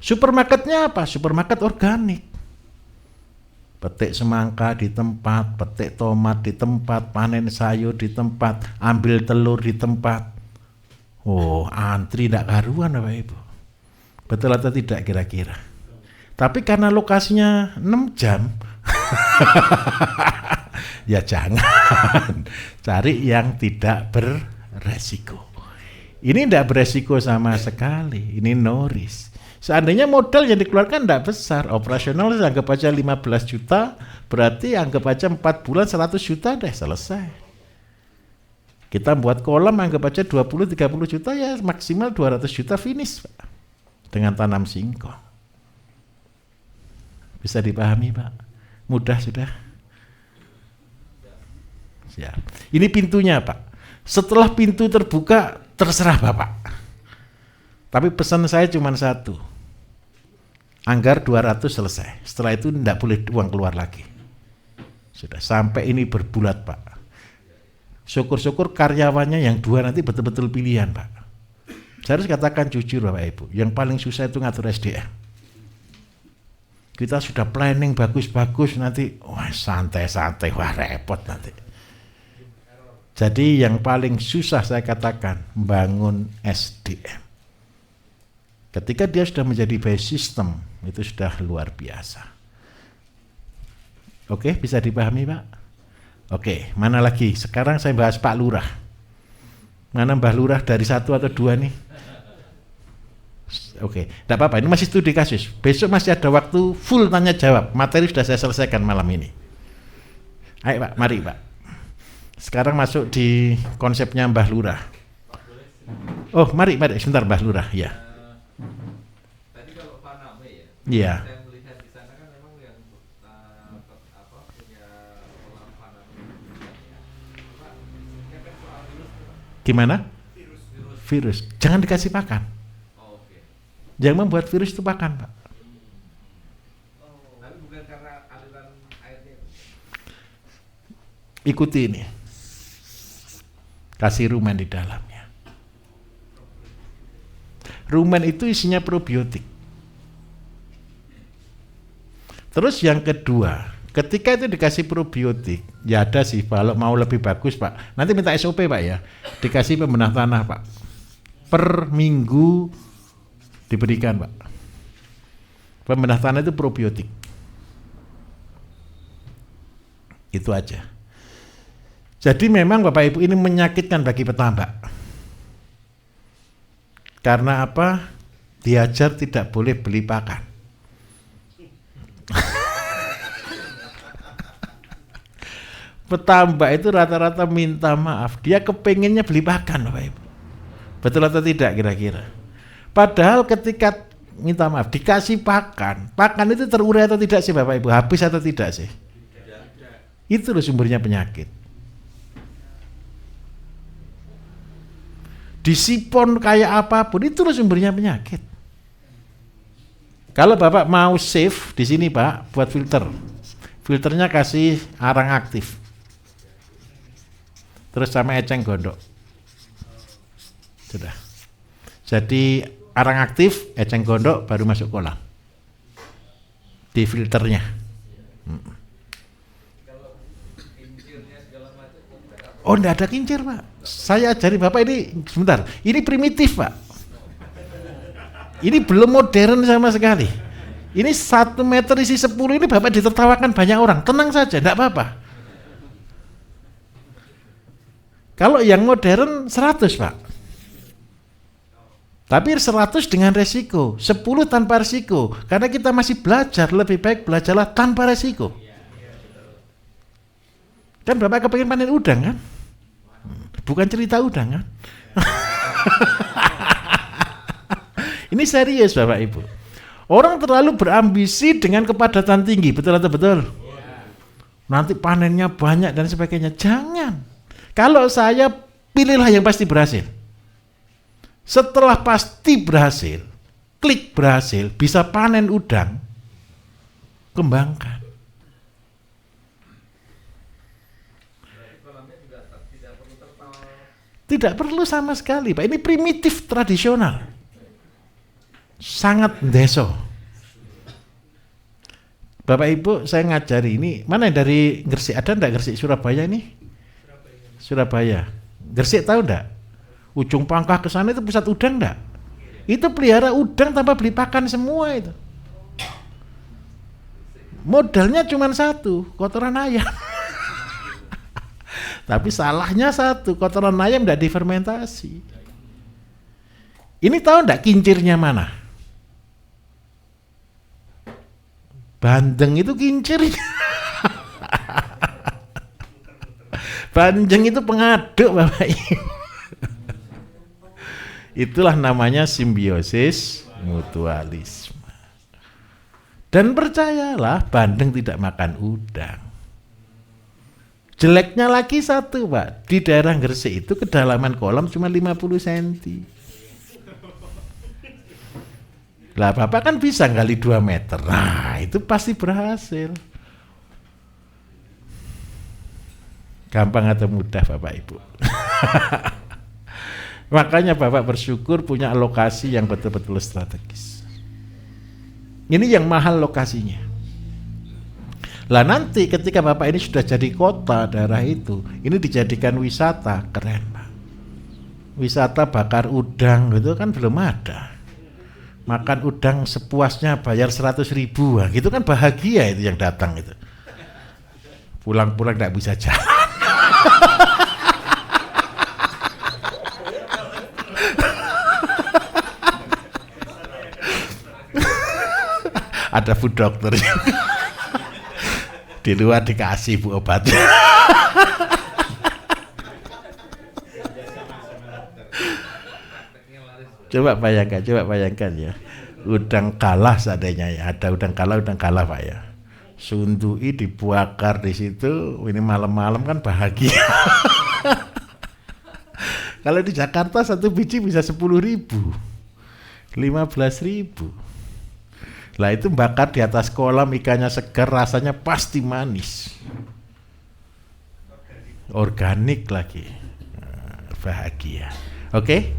Supermarketnya apa? Supermarket organik. Petik semangka di tempat, petik tomat di tempat, panen sayur di tempat, ambil telur di tempat. Oh, antri tidak karuan Bapak Ibu. Betul atau tidak kira-kira? Tapi karena lokasinya 6 jam, ya jangan. Cari yang tidak beresiko. Ini tidak beresiko sama sekali. Ini no risk. Seandainya modal yang dikeluarkan tidak besar, operasional anggap aja 15 juta, berarti anggap aja 4 bulan 100 juta deh selesai. Kita buat kolam anggap aja 20-30 juta ya maksimal 200 juta finish Pak. Dengan tanam singkong. Bisa dipahami Pak? Mudah sudah? Siap. Ini pintunya Pak. Setelah pintu terbuka terserah Bapak. Tapi pesan saya cuma satu. Anggar 200 selesai. Setelah itu tidak boleh uang keluar lagi. Sudah sampai ini berbulat Pak. Syukur-syukur karyawannya yang 2 nanti betul-betul pilihan Pak. Saya harus katakan jujur Bapak Ibu, yang paling susah itu ngatur SDM. Kita sudah planning bagus-bagus nanti, wah santai-santai, wah repot nanti. Jadi yang paling susah saya katakan, bangun SDM. Ketika dia sudah menjadi base system, itu sudah luar biasa. Oke, bisa dipahami Pak? Oke, mana lagi? Sekarang saya bahas Pak Lurah. Mana Mbah Lurah dari 1 atau 2 nih? Oke, tidak apa-apa, ini masih studi kasus. Besok masih ada waktu full tanya jawab. Materi sudah saya selesaikan malam ini. Ayo Pak, mari Pak. Sekarang masuk di konsepnya Mbah Lurah. Oh, mari sebentar Mbah Lurah, ya. Tadi kalau Paname ya. Iya. Saya melihat di sana kan memang yang punya kolam Paname. Pak, ini kan soal virus Pak. Gimana? Virus. Jangan dikasih pakan. Oh, oke. Yang membuat virus itu pakan Pak. Tapi bukan karena aliran airnya. Ikuti ini. Kasih rumen di dalamnya. Rumen itu isinya probiotik. Terus yang kedua, ketika itu dikasih probiotik, ya ada sih kalau mau lebih bagus Pak. Nanti minta SOP Pak ya. Dikasih pembenah tanah Pak. Per minggu diberikan Pak. Pembenah tanah itu probiotik. Itu aja. Jadi memang Bapak Ibu ini menyakitkan bagi petambak. Karena apa? Diajar tidak boleh beli pakan. Petambak itu rata-rata minta maaf. Dia kepengennya beli pakan Bapak Ibu. Betul atau tidak kira-kira? Padahal ketika minta maaf dikasih pakan itu terurai atau tidak sih Bapak Ibu? Habis atau tidak sih? Itu loh sumbernya penyakit. Disipon kayak apapun itu loh sumbernya penyakit. Kalau Bapak mau save di sini Pak, buat filter. Filternya kasih arang aktif. Terus sama eceng gondok. Sudah. Jadi arang aktif, eceng gondok baru masuk kolam. Di filternya. Oh, enggak ada kincir Pak. Saya ajari Bapak ini, sebentar, ini primitif Pak. Ini belum modern sama sekali. Ini 1 meter isi 10 ini Bapak ditertawakan banyak orang. Tenang saja, enggak apa-apa. Kalau yang modern 100 Pak. Tapi 100 dengan resiko, 10 tanpa resiko. Karena kita masih belajar, lebih baik belajarlah tanpa resiko. Kan Bapak kepingin panen udang kan? Bukan cerita udang kan? Ini serius Bapak Ibu. Orang terlalu berambisi dengan kepadatan tinggi, betul atau betul? Nanti panennya banyak dan sebagainya. Jangan. Kalau saya, pilihlah yang pasti berhasil. Setelah pasti berhasil, klik berhasil, bisa panen udang, kembangkan. Tidak perlu sama sekali, Pak. Ini primitif tradisional. Sangat deso. Bapak Ibu, saya ngajari ini, mana yang dari Gresik? Ada enggak Gresik Surabaya ini? Surabaya. Gresik tahu enggak? Ujung Pangkah ke sana itu pusat udang enggak? Itu pelihara udang tanpa beli pakan semua itu. Modalnya cuma satu, kotoran ayam. Tapi salahnya satu, kotoran ayam enggak difermentasi. Ini tahu enggak kincirnya mana? Bandeng itu kincirnya. Bandeng itu pengaduk Bapak Ibu. Itulah namanya simbiosis mutualisme. Dan percayalah, bandeng tidak makan udang. Jeleknya lagi satu Pak, di daerah Gresik itu kedalaman kolam cuma 50 cm. Lah Bapak kan bisa gali 2 meter. Nah itu pasti berhasil. Gampang atau mudah Bapak Ibu? Makanya Bapak bersyukur punya lokasi yang betul-betul strategis. Ini yang mahal lokasinya. Lah nanti ketika Bapak ini sudah jadi kota daerah itu, ini dijadikan wisata, keren Pak. Wisata bakar udang gitu kan belum ada. Makan udang sepuasnya bayar 100.000, nah, gitu kan bahagia itu yang datang itu. Pulang-pulang tidak bisa jalan. Ada food doctor di luar dikasih Bu obatnya. Coba bayangkan ya, udang kalah seadanya ya, ada udang kalah Pak ya. Sundui dibakar di situ, ini malam-malam kan bahagia. Kalau di Jakarta satu biji bisa 10.000, 15.000. Lah itu bakar di atas kolam, ikannya segar, rasanya pasti manis. Organik lagi. Bahagia. Oke?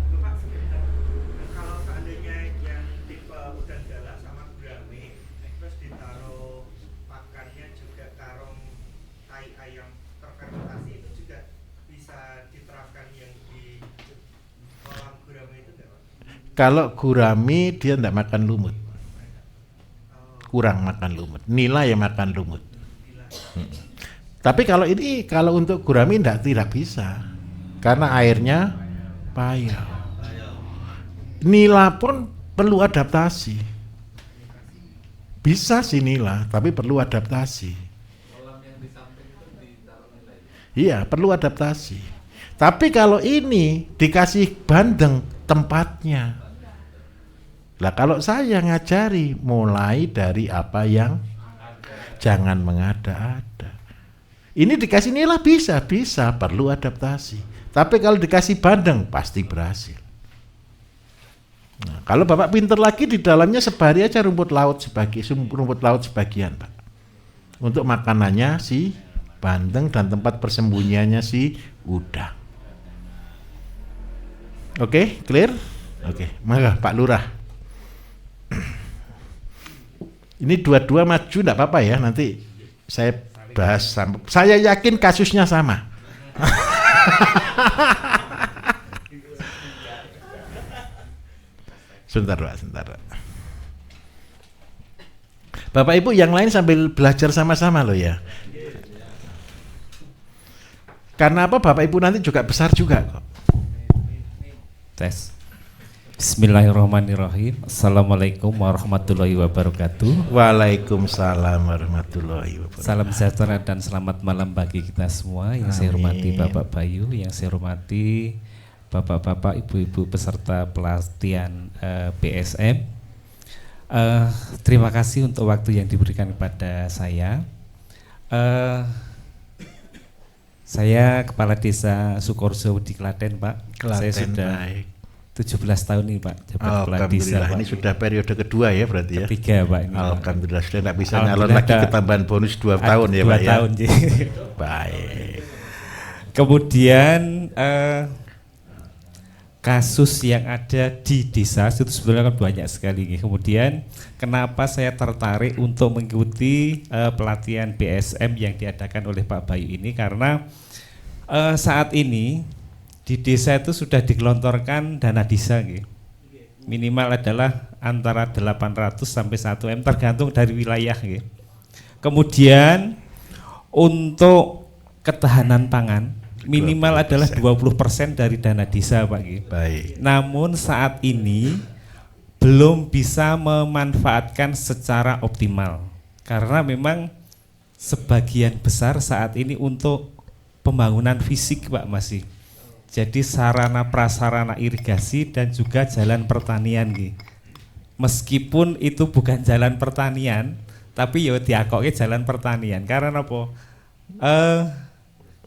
Kalau seandainya yang tipe udang galah sama gurame, terus ditaruh pakannya juga karung tai ayam terfermentasi, itu juga bisa diterapkan yang di kolam gurame itu enggak Pak? Kalau gurami dia tidak makan lumut. Kurang makan lumut. Nila yang makan lumut. Tapi kalau untuk gurami tidak bisa. Karena airnya payau. Nila pun perlu adaptasi. Bisa sih nila, tapi perlu adaptasi. Kolam yang di samping itu ditaruh nilai. Iya, perlu adaptasi. Tapi kalau ini dikasih bandeng tempatnya. Lah kalau saya ngajari mulai dari apa yang jangan mengada-ada. Ini dikasih nilai bisa, perlu adaptasi. Tapi kalau dikasih bandeng pasti berhasil. Nah, kalau Bapak pinter lagi di dalamnya sebari aja rumput laut sebagian Pak. Untuk makanannya si bandeng dan tempat persembunyiannya si udang. Oke, clear? Oke, maka Pak Lurah. Ini dua-dua maju enggak apa-apa ya, nanti saya bahas sama. Saya yakin kasusnya sama. Sebentar Pak. Bapak Ibu yang lain sambil belajar sama-sama loh ya. Karena apa, Bapak Ibu nanti juga besar juga kok. Tes. Bismillahirrahmanirrahim. Assalamualaikum warahmatullahi wabarakatuh. Waalaikumsalam warahmatullahi wabarakatuh. Salam sejahtera dan selamat malam bagi kita semua. Yang saya hormati Amin. Bapak Bayu, yang saya hormati Bapak-bapak, Ibu-ibu peserta pelatihan BSM. Terima kasih untuk waktu yang diberikan kepada saya. Saya Kepala Desa Sukorso di Klaten, Pak. Klaten, saya sudah baik. 17 tahun nih, Pak, jabat Kepala Desa. Alhamdulillah, Pak. ini sudah periode kedua ya berarti ya. Ketiga, Pak, ini, Pak. Alhamdulillah, sudah tidak bisa nyalon Alhamdulillah lagi ada- ketambahan bonus 2 tahun ya 2 Pak ya. tahun, Ji. Baik. Kemudian kasus yang ada di desa itu sebenarnya kan banyak sekali. Kemudian kenapa saya tertarik untuk mengikuti pelatihan BSM yang diadakan oleh Pak Bayu ini, karena saat ini di desa itu sudah digelontorkan dana desa, minimal adalah antara 800 sampai 1 M tergantung dari wilayah. Kemudian untuk ketahanan pangan minimal 20%. adalah 20% dari dana desa, Pak. Baik. Namun saat ini belum bisa memanfaatkan secara optimal karena memang sebagian besar saat ini untuk pembangunan fisik, Pak, masih. Jadi sarana prasarana irigasi dan juga jalan pertanian, meskipun itu bukan jalan pertanian, tapi ya diakoknya jalan pertanian. Karena apa?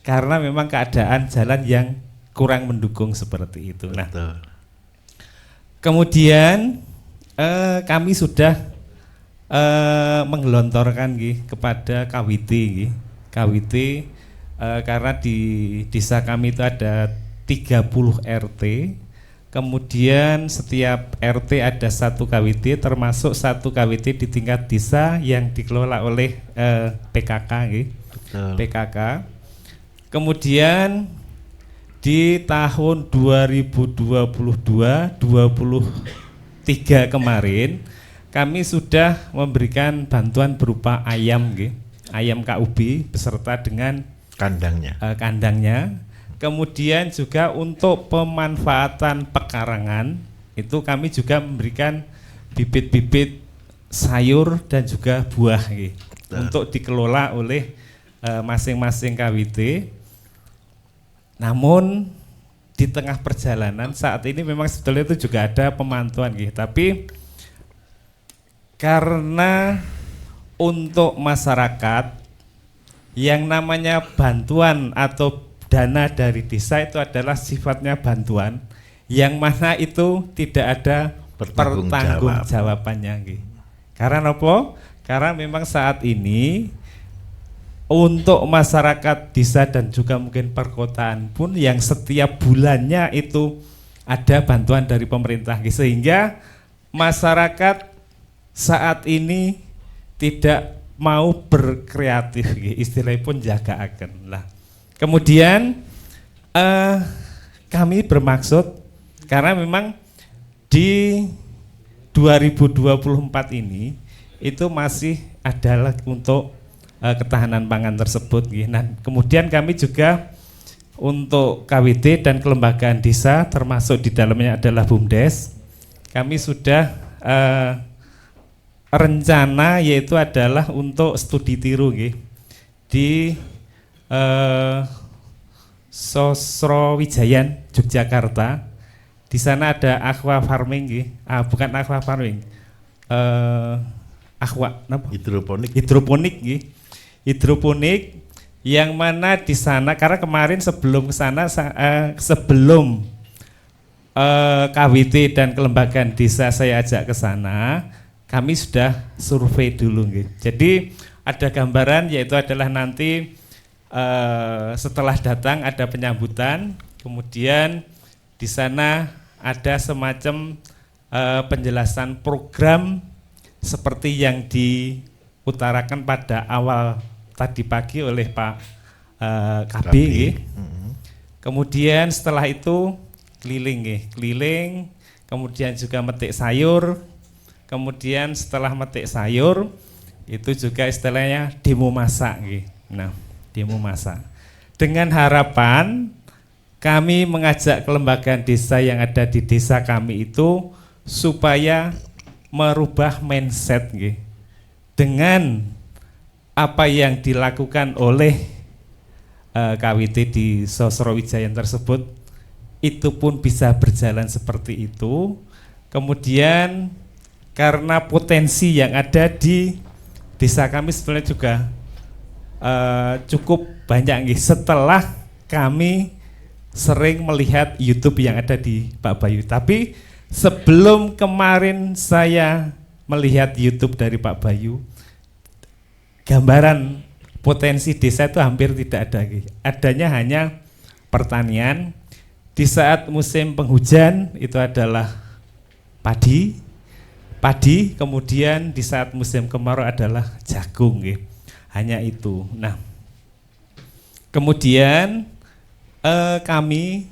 Karena memang keadaan jalan yang kurang mendukung seperti itu. Nah, Betul. kemudian kami sudah menggelontorkan kepada KWT, KWT karena di desa kami itu ada 30 RT. Kemudian setiap RT ada 1 KWT, termasuk 1 KWT di tingkat desa yang dikelola oleh PKK, Betul. PKK. Kemudian di tahun 2022-23 kemarin kami sudah memberikan bantuan berupa ayam, ayam KUB beserta dengan Kandangnya. kandangnya. Kemudian juga untuk pemanfaatan pekarangan itu kami juga memberikan bibit-bibit sayur dan juga buah untuk dikelola oleh masing-masing KWT. Namun di tengah perjalanan saat ini memang sebetulnya itu juga ada pemantauan, tapi karena untuk masyarakat yang namanya bantuan atau dana dari desa itu adalah sifatnya bantuan yang mana itu tidak ada pertanggungjawabannya. Karena apa? Karena memang saat ini untuk masyarakat desa dan juga mungkin perkotaan pun yang setiap bulannya itu ada bantuan dari pemerintah, sehingga masyarakat saat ini tidak mau berkreatif, istilahnya pun jaga akan lah. Kemudian kami bermaksud karena memang di 2024 ini itu masih adalah untuk ketahanan pangan tersebut. Nah, kemudian kami juga untuk KWT dan kelembagaan desa termasuk di dalamnya adalah BUMDes, kami sudah rencana yaitu adalah untuk studi tiru di Sosrowijayan, Yogyakarta. Di sana ada aqua farming, bukan aqua farming, hidroponik, hidroponik yang mana di sana karena kemarin sebelum ke sana sebelum KWT dan kelembagaan desa saya ajak ke sana, kami sudah survei dulu. Jadi ada gambaran yaitu adalah nanti setelah datang ada penyambutan, kemudian di sana ada semacam penjelasan program seperti yang diutarakan pada awal tadi pagi oleh Pak KB. Kemudian setelah itu keliling, kemudian juga metik sayur, kemudian setelah metik sayur itu juga istilahnya demo masak. Nah, demo masak dengan harapan kami mengajak kelembagaan desa yang ada di desa kami itu supaya merubah mindset nggih. Dengan apa yang dilakukan oleh KWT di Sosrowijayan tersebut, itu pun bisa berjalan seperti itu. Kemudian karena potensi yang ada di desa kami sebenarnya juga cukup banyak nggih, setelah kami sering melihat YouTube yang ada di Pak Bayu. Tapi sebelum kemarin saya melihat YouTube dari Pak Bayu, gambaran potensi desa itu hampir tidak ada. Adanya hanya pertanian. Di saat musim penghujan itu adalah padi, kemudian di saat musim kemarau adalah jagung. Hanya itu. Nah, kemudian kami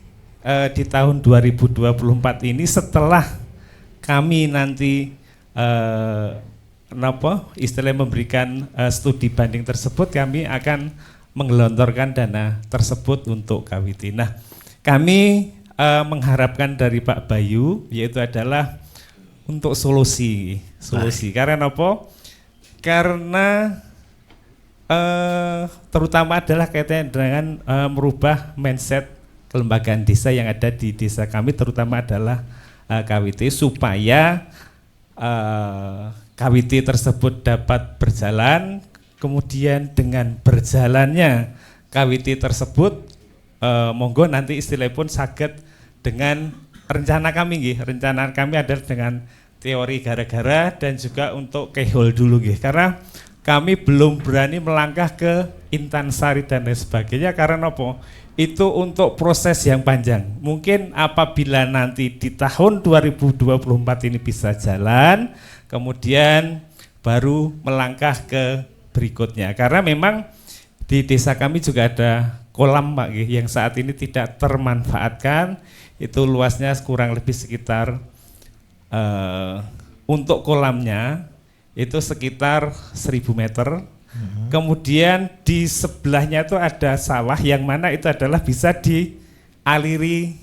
di tahun 2024 ini setelah kami nanti istilahnya memberikan studi banding tersebut, kami akan menggelontorkan dana tersebut untuk KWT. Nah, kami mengharapkan dari Pak Bayu yaitu adalah untuk solusi. Karena apa? Karena terutama adalah kaitannya dengan merubah mindset kelembagaan desa yang ada di desa kami, terutama adalah KWT, supaya KWT tersebut dapat berjalan. Kemudian dengan berjalannya KWT tersebut, monggo nanti istilah pun saged dengan rencana kami nggih. Rencana kami adalah dengan teori gara-gara dan juga untuk kehol dulu nggih. Karena kami belum berani melangkah ke Intansari dan lain sebagainya karena apa? Itu untuk proses yang panjang. Mungkin apabila nanti di tahun 2024 ini bisa jalan, kemudian baru melangkah ke berikutnya. Karena memang di desa kami juga ada kolam Pak yang saat ini tidak termanfaatkan. Itu luasnya kurang lebih sekitar untuk kolamnya itu sekitar 1000 meter. Kemudian di sebelahnya itu ada sawah yang mana itu adalah bisa dialiri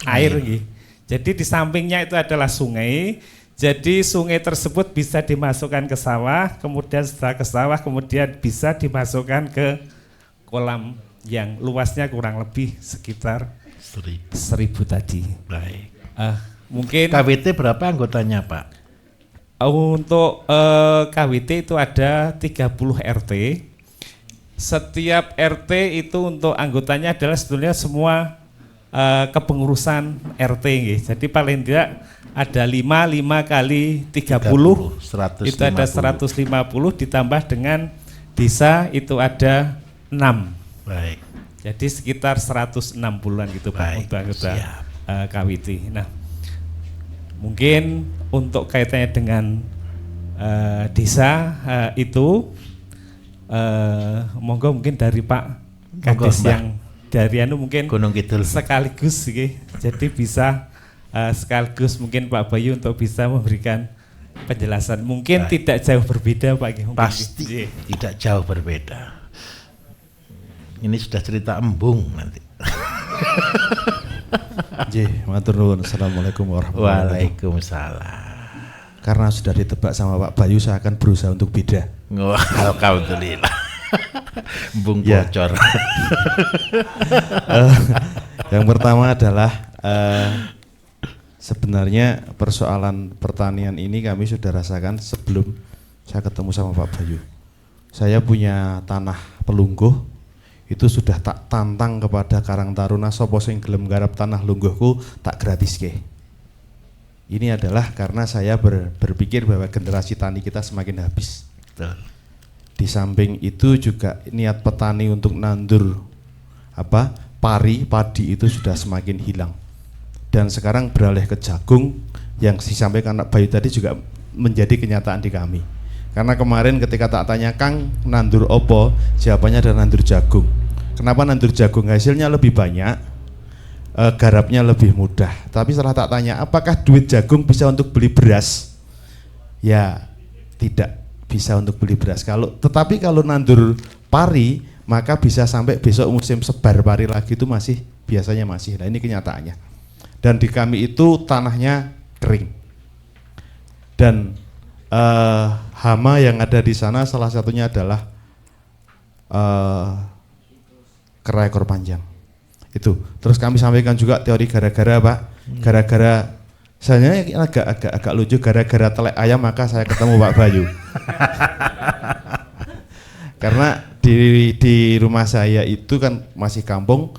air. Jadi di sampingnya itu adalah sungai. Jadi sungai tersebut bisa dimasukkan ke sawah, kemudian setelah ke sawah kemudian bisa dimasukkan ke kolam yang luasnya kurang lebih sekitar 1000 tadi. Baik. Mungkin KWT berapa anggotanya Pak? Untuk KWT itu ada 30 RT. Setiap RT itu untuk anggotanya adalah sebetulnya semua kepengurusan RT. Jadi paling tidak ada 5 kali 30, 150. itu ada 150 ditambah dengan desa itu ada 6. Baik. Jadi sekitar 160-an gitu Pak untuk anggota KWT. Nah, mungkin untuk kaitannya dengan desa itu monggo mungkin dari Pak Kades yang dari mungkin Gunung Kidul sekaligus jadi bisa sekaligus mungkin Pak Bayu untuk bisa memberikan penjelasan. Mungkin tidak jauh berbeda Pak. Pasti tidak jauh berbeda. Ini sudah cerita embung nanti. Matur nuwun. Assalamualaikum warahmatullahi wabarakatuh. Waalaikumsalam. Karena sudah ditebak sama Pak Bayu, saya akan berusaha untuk beda. Alhamdulillah. Embung Ya. bocor. Yang pertama adalah sebenarnya persoalan pertanian ini kami sudah rasakan sebelum saya ketemu sama Pak Bayu. Saya punya tanah pelungguh, itu sudah tak tantang kepada Karang Taruna, sapa sing gelem garap tanah lungguhku tak gratiske. Ini adalah karena saya berpikir bahwa generasi tani kita semakin habis. Betul. Di samping itu juga niat petani untuk nandur padi itu sudah semakin hilang. Dan sekarang beralih ke jagung yang disampaikan Pak Bayu tadi juga menjadi kenyataan di kami. Karena kemarin ketika tak tanya Kang nandur opo, jawabannya adalah nandur jagung. Kenapa nandur jagung? Hasilnya lebih banyak, garapnya lebih mudah. Tapi setelah tak tanya apakah duit jagung bisa untuk beli beras, ya tidak bisa untuk beli beras. Tetapi kalau nandur pari maka bisa sampai besok musim sebar pari lagi itu masih biasanya masih. Nah ini kenyataannya. Dan di kami itu tanahnya kering. Dan hama yang ada di sana salah satunya adalah kera ekor panjang. Itu. Terus kami sampaikan juga teori gara-gara Pak. Gara-gara saya agak lucu, gara-gara telek ayam maka saya ketemu Pak Bayu. Karena di rumah saya itu kan masih kampung,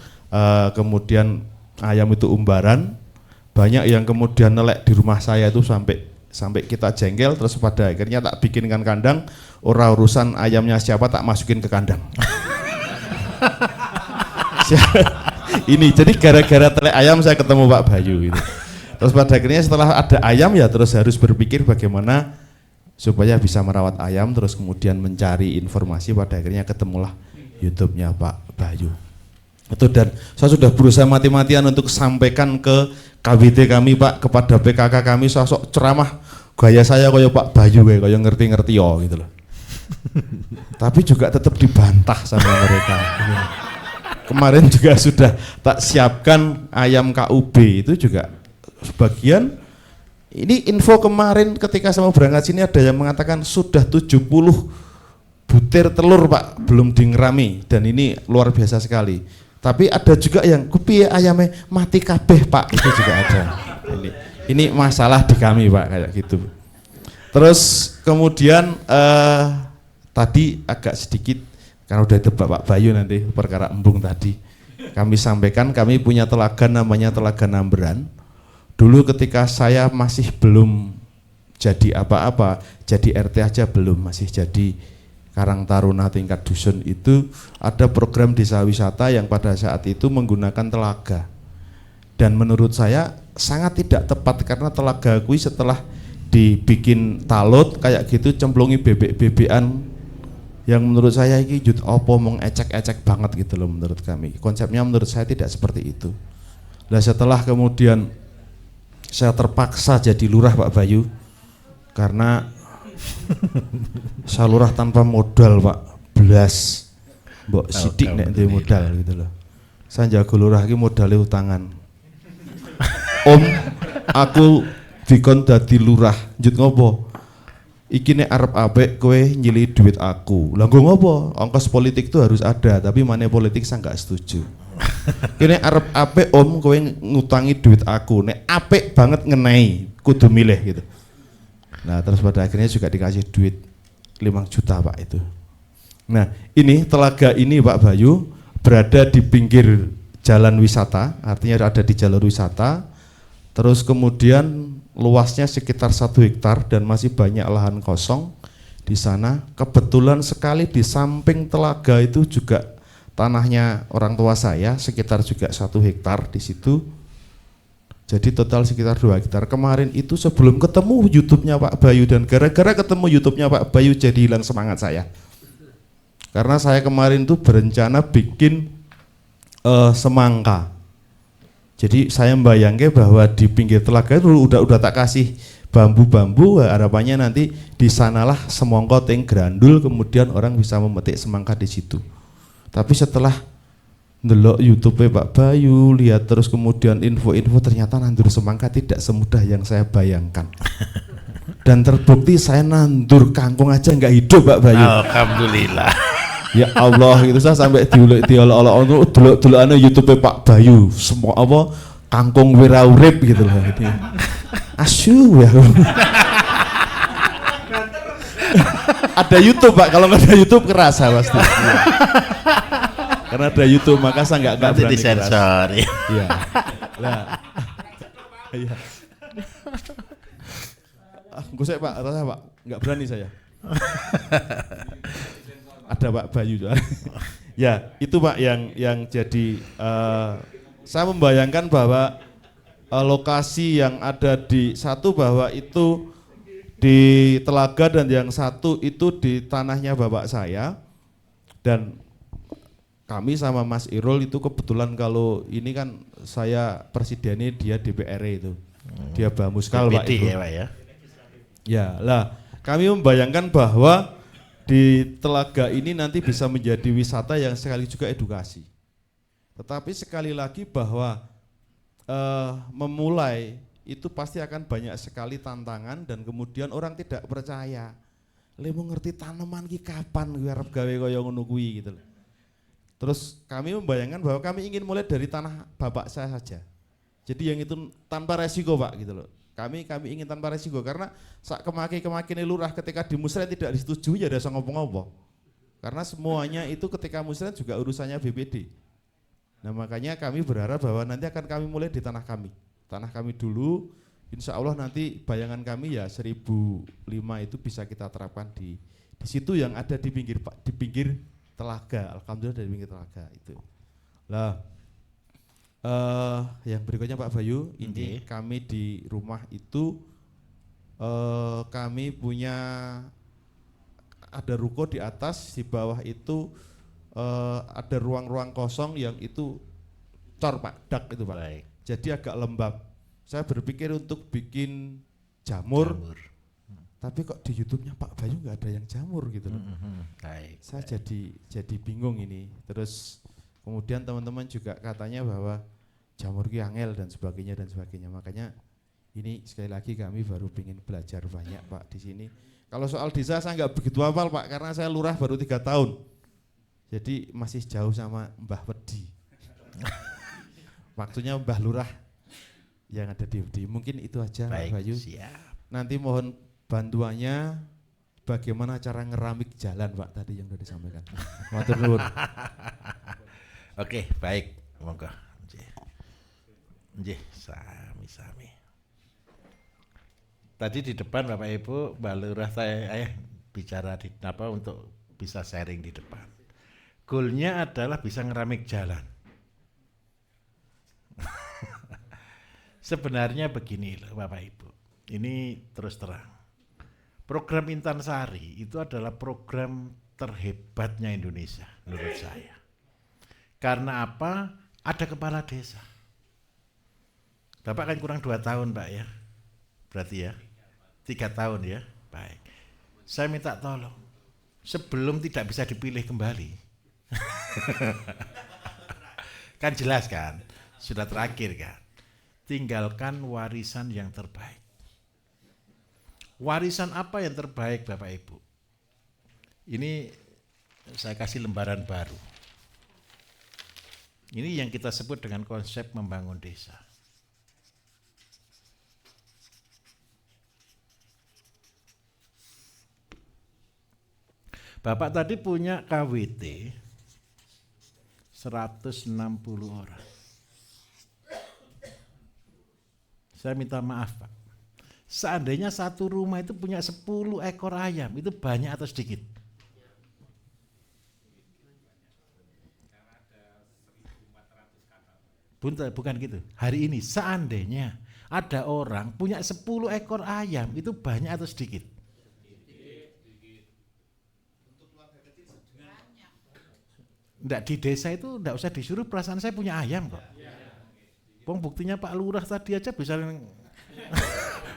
kemudian ayam itu umbaran, banyak yang kemudian nelek di rumah saya itu sampai kita jengkel, terus pada akhirnya tak bikinkan kandang, urusan ayamnya siapa tak masukin ke kandang. Ini jadi gara-gara telek ayam saya ketemu Pak Bayu gitu. Terus pada akhirnya setelah ada ayam ya terus harus berpikir bagaimana supaya bisa merawat ayam, terus kemudian mencari informasi, pada akhirnya ketemulah YouTube-nya Pak Bayu. Itu, dan saya sudah berusaha mati-matian untuk sampaikan ke KBT kami Pak, kepada PKK kami, sosok ceramah gaya saya kayak Pak Bayu kayak ngerti-ngerti yo gitu loh. Tapi juga tetap dibantah sama mereka. Kemarin juga sudah tak siapkan ayam KUB itu juga sebagian. Ini info kemarin ketika saya mau berangkat sini ada yang mengatakan sudah 70 butir telur Pak belum dingerami, dan ini luar biasa sekali. Tapi ada juga yang kupiye ayamnya mati kabeh Pak, itu juga ada. Ini masalah di kami Pak kayak gitu. Terus kemudian tadi agak sedikit karena udah tebak Pak Bayu nanti perkara embung tadi. Kami sampaikan kami punya telaga namanya Telaga Namberan. Dulu ketika saya masih belum jadi apa-apa, jadi RT aja belum, masih jadi Karang Taruna tingkat dusun, itu ada program desa wisata yang pada saat itu menggunakan telaga. Dan menurut saya sangat tidak tepat karena telaga kui setelah dibikin talut kayak gitu cemplungi bebek-bebekan yang menurut saya ini jut opo mengecek-ecek banget gitu loh menurut kami. Konsepnya menurut saya tidak seperti itu. Nah setelah kemudian saya terpaksa jadi lurah Pak Bayu karena saya lurah tanpa modal Pak, belas mbok sidik nek duwe modal gitu loh. Saya jago lurah iki modale utangan. Om, aku dikon dadi lurah, njut ngopo? Iki nek arep apik kowe nyili duit aku. Lah nggo ngopo? Ongkos politik itu harus ada, tapi money politik saya enggak setuju. Kene arep apik om kowe ngutangi duit aku, nek apik banget ngenai kudu milih gitu. Nah terus pada akhirnya juga dikasih duit 5 juta Pak itu. Nah ini telaga ini Pak Bayu berada di pinggir jalan wisata, artinya ada di jalur wisata. Terus kemudian luasnya sekitar 1 hektar dan masih banyak lahan kosong di sana. Kebetulan sekali di samping telaga itu juga tanahnya orang tua saya, sekitar juga 1 hektar di situ. Jadi total sekitar 2 hektar. Kemarin itu sebelum ketemu YouTube-nya Pak Bayu, dan gara-gara ketemu YouTube-nya Pak Bayu jadi hilang semangat saya. Karena saya kemarin tuh berencana bikin semangka. Jadi saya membayangkan bahwa di pinggir telaga itu udah tak kasih bambu-bambu, harapannya nanti di sanalah semongko ting grandul, kemudian orang bisa memetik semangka di situ. Tapi setelah ndelok YouTube Pak Bayu, lihat terus kemudian info-info, ternyata nandur semangka tidak semudah yang saya bayangkan. Dan terbukti saya nandur kangkung aja nggak hidup Pak Bayu. Alhamdulillah. Ya Allah, itu saya sampai diolok-olok delok-delokane YouTube Pak Bayu, semua apa kangkung wiraurip gitu loh. Asyuh ya. Ada YouTube Pak, kalau nggak ada YouTube kerasa pasti. Ya. Karena ada YouTube maka saya nggak berani disensor. Iya. Lah. Iya. Gue saya Pak, rasa Pak, nggak berani saya. Ada Pak Bayu. Ya, itu Pak yang jadi saya membayangkan bahwa lokasi yang ada di satu bahwa itu di telaga dan yang satu itu di tanahnya bapak saya, dan kami sama Mas Irul itu kebetulan kalau ini kan saya presidennya, dia DPR itu, dia Bamuskal Pak itu. Ya Pak ya. Ya lah, kami membayangkan bahwa di telaga ini nanti bisa menjadi wisata yang sekali juga edukasi. Tetapi sekali lagi bahwa memulai itu pasti akan banyak sekali tantangan dan kemudian orang tidak percaya. Le mau ngerti tanaman ki kapan gue arep gawe kaya ngono kuwi gitu loh. Terus kami membayangkan bahwa kami ingin mulai dari tanah bapak saya saja. Jadi yang itu tanpa resiko Pak gitu loh. Kami ingin tanpa resiko karena sak kemaki-kemakine lurah ketika di musrah tidak disetujui ya ada ngopo-ngopo. Karena semuanya itu ketika musrah juga urusannya BPD. Nah makanya kami berharap bahwa nanti akan kami mulai di tanah kami. Tanah kami dulu, insya Allah nanti bayangan kami ya 1005 itu bisa kita terapkan di situ yang ada di pinggir telaga. Alhamdulillah dari pinggir telaga itu. Lah, yang berikutnya Pak Bayu, ini kami di rumah itu kami punya ada ruko di atas, di bawah itu ada ruang-ruang kosong yang itu cor Pak, dak itu Pak. Baik. Jadi agak lembab. Saya berpikir untuk bikin jamur. Tapi kok di YouTube-nya Pak Bayu nggak ada yang jamur gitu loh. Baik. Saya jadi bingung ini. Terus kemudian teman-teman juga katanya bahwa jamur ki angel dan sebagainya dan sebagainya. Makanya ini sekali lagi kami baru ingin belajar banyak Pak di sini. Kalau soal desa saya nggak begitu hafal Pak karena saya lurah baru 3 tahun. Jadi masih jauh sama Mbah Wedi. Waktunya Mbah Lurah yang ada di UD. Mungkin itu aja Pak Bayu. Siap. Nanti mohon bantuannya bagaimana cara ngeramik jalan Pak tadi yang sudah disampaikan. Matur nuwun. Oke, baik. Monggo. Nggih, sami-sami. Tadi di depan Bapak Ibu, Mbak Lurah saya bicara di apa untuk bisa sharing di depan. Goalnya adalah bisa ngeramik jalan. Sebenarnya begini loh Bapak Ibu, ini terus terang. Program Intansari itu adalah program terhebatnya Indonesia menurut saya. Karena apa? Ada kepala desa. Bapak kan kurang 2 tahun Pak ya, berarti ya 3 tahun ya. Baik, saya minta tolong sebelum tidak bisa dipilih kembali. Kan jelas kan, sudah terakhir kan. Tinggalkan warisan yang terbaik. Warisan apa yang terbaik Bapak Ibu? Ini saya kasih lembaran baru. Ini yang kita sebut dengan konsep membangun desa. Bapak tadi punya KWT 160 orang. Saya minta maaf Pak, seandainya satu rumah itu punya 10 ekor ayam, itu banyak atau sedikit? Bukan gitu, hari ini seandainya ada orang punya 10 ekor ayam, itu banyak atau sedikit? Enggak, di desa itu enggak usah disuruh, perasaan saya punya ayam kok. Pong buktinya Pak Lurah tadi aja bisa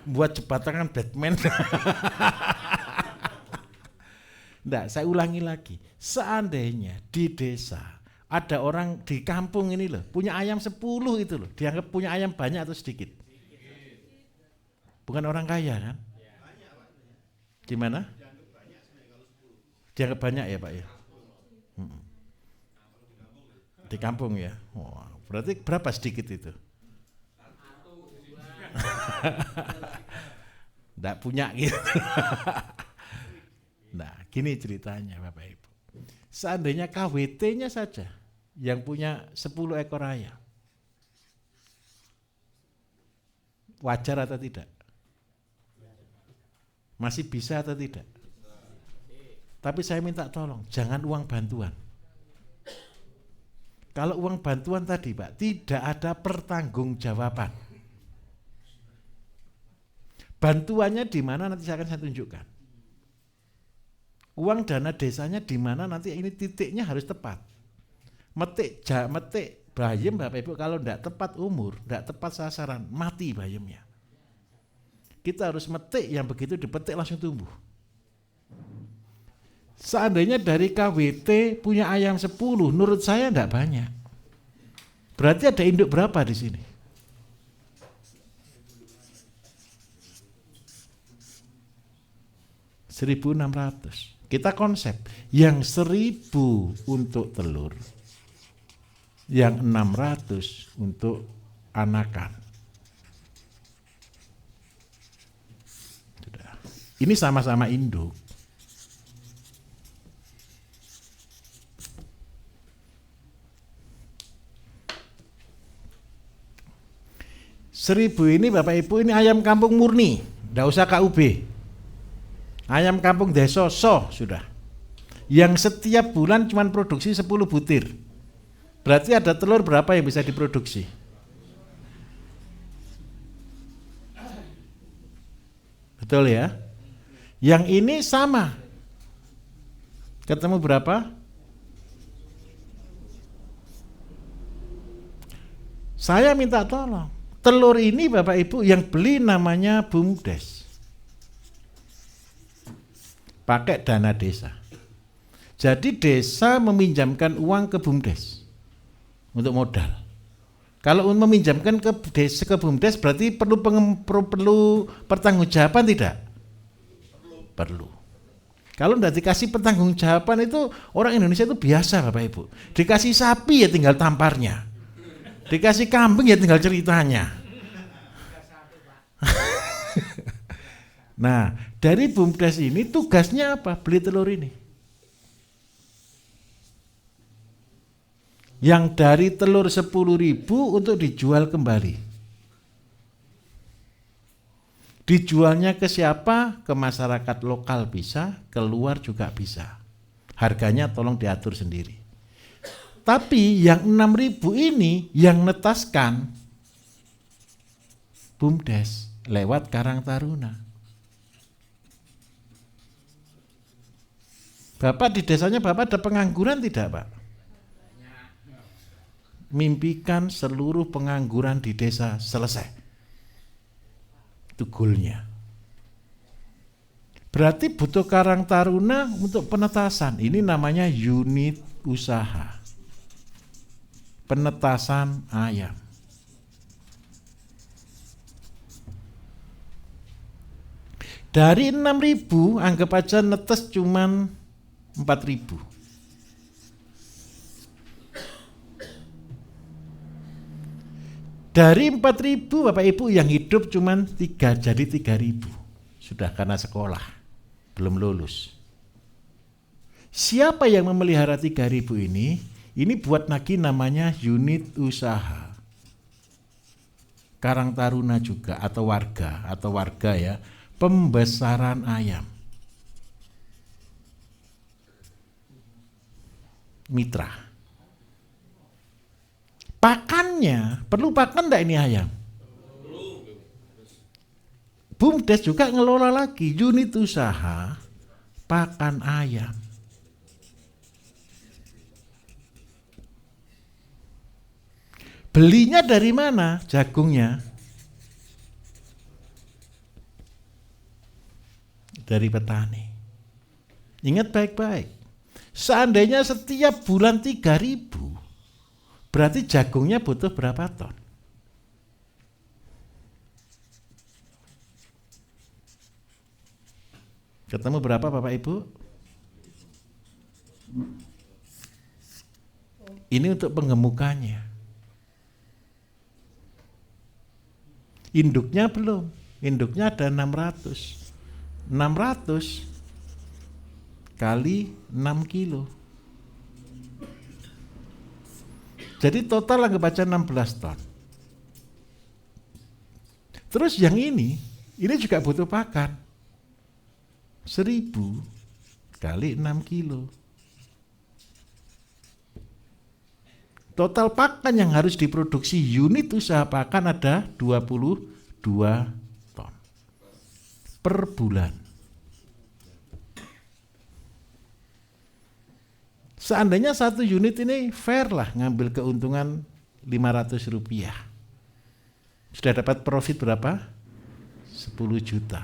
buat jembatan Batman. Enggak, saya ulangi lagi. Seandainya di desa ada orang di kampung ini loh, punya ayam 10 itu loh, dianggap punya ayam banyak atau sedikit? Bukan orang kaya kan? Gimana? Dianggap banyak ya Pak ya? Di kampung ya? Wah, berarti berapa sedikit itu? Nggak punya gitu. Nah, gini ceritanya Bapak Ibu. Seandainya KWT-nya saja yang punya 10 ekor ayam, wajar atau tidak? Masih bisa atau tidak? Tapi saya minta tolong, jangan uang bantuan. Kalau uang bantuan tadi Pak, tidak ada pertanggungjawaban. Bantuannya di mana nanti saya tunjukkan. Uang dana desanya di mana nanti ini titiknya harus tepat. Metik bayam Bapak Ibu kalau tidak tepat umur, tidak tepat sasaran, mati bayamnya. Kita harus metik yang begitu dipetik langsung tumbuh. Seandainya dari KWT punya ayam 10, menurut saya enggak banyak. Berarti ada induk berapa di sini? $1.600. Kita konsep yang 1.000 untuk telur, yang 600 untuk anakan. Sudah. Ini sama-sama induk. Seribu ini Bapak Ibu, ini ayam kampung murni, enggak usah KUB. Ayam kampung desa sudah. Yang setiap bulan cuma produksi 10 butir. Berarti ada telur berapa yang bisa diproduksi? Betul ya? Yang ini sama. Ketemu berapa? Saya minta tolong. Telur ini Bapak Ibu yang beli namanya BUMDes. Pakai dana desa. Jadi desa meminjamkan uang ke BUMDes untuk modal. Kalau meminjamkan ke desa ke BUMDes berarti perlu pertanggungjawaban tidak? Perlu. Kalau tidak dikasih pertanggungjawaban itu orang Indonesia itu biasa Bapak Ibu. Dikasih sapi ya tinggal tamparnya. Dikasih kambing ya tinggal ceritanya. Nah, dari BUMDes ini tugasnya apa? Beli telur ini. Yang dari telur 10.000 untuk dijual kembali. Dijualnya ke siapa? Ke masyarakat lokal bisa, keluar juga bisa. Harganya tolong diatur sendiri. Tapi yang 6.000 ini yang netaskan BUMDes lewat Karang Taruna. Bapak di desanya Bapak ada pengangguran tidak Pak? Mimpikan seluruh pengangguran di desa selesai. Itu goalnya. Berarti butuh Karang Taruna untuk penetasan. Ini namanya unit usaha. Penetasan ayam. Dari 6.000 anggap aja netes cuman 4.000. Dari 4.000 Bapak Ibu yang hidup cuman 3 jadi 3.000. Sudah karena sekolah belum lulus. Siapa yang memelihara 3.000 ini? Ini buat lagi namanya unit usaha. Karang Taruna juga atau warga ya, pembesaran ayam. Mitra. Pakannya, perlu pakan enggak ini ayam? BUMDes juga ngelola lagi unit usaha pakan ayam. Belinya dari mana jagungnya? Dari petani. Ingat baik-baik. Seandainya setiap bulan 3.000, berarti jagungnya butuh berapa ton? Ketemu berapa Bapak Ibu? Ini untuk penggemukannya. Induknya belum. Induknya ada 600. 600 kali 6 kilo. Jadi total anggap baca 16 ton. Terus yang ini juga butuh pakan. 1.000 kali 6 kilo. Total pakan yang harus diproduksi unit usaha pakan ada 22 ton per bulan. Seandainya satu unit ini fair lah ngambil keuntungan Rp500. Sudah dapat profit berapa? 10 juta.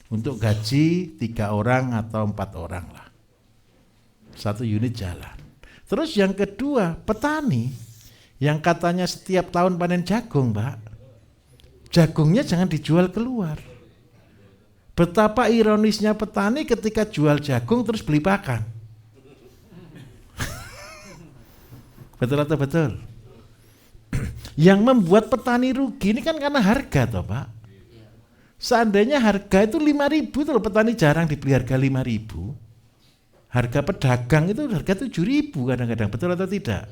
untuk gaji 3 orang atau 4 orang lah. 1 unit jalan. Terus yang kedua, petani yang katanya setiap tahun panen jagung, Pak. Jagungnya jangan dijual keluar. Betapa ironisnya petani ketika jual jagung terus beli pakan. Betul atau betul? Yang membuat petani rugi ini kan karena harga toh, Pak. Seandainya harga itu 5.000 tuh, petani jarang dibeli harga 5.000. Harga pedagang itu harga 7.000 kadang-kadang, betul atau tidak?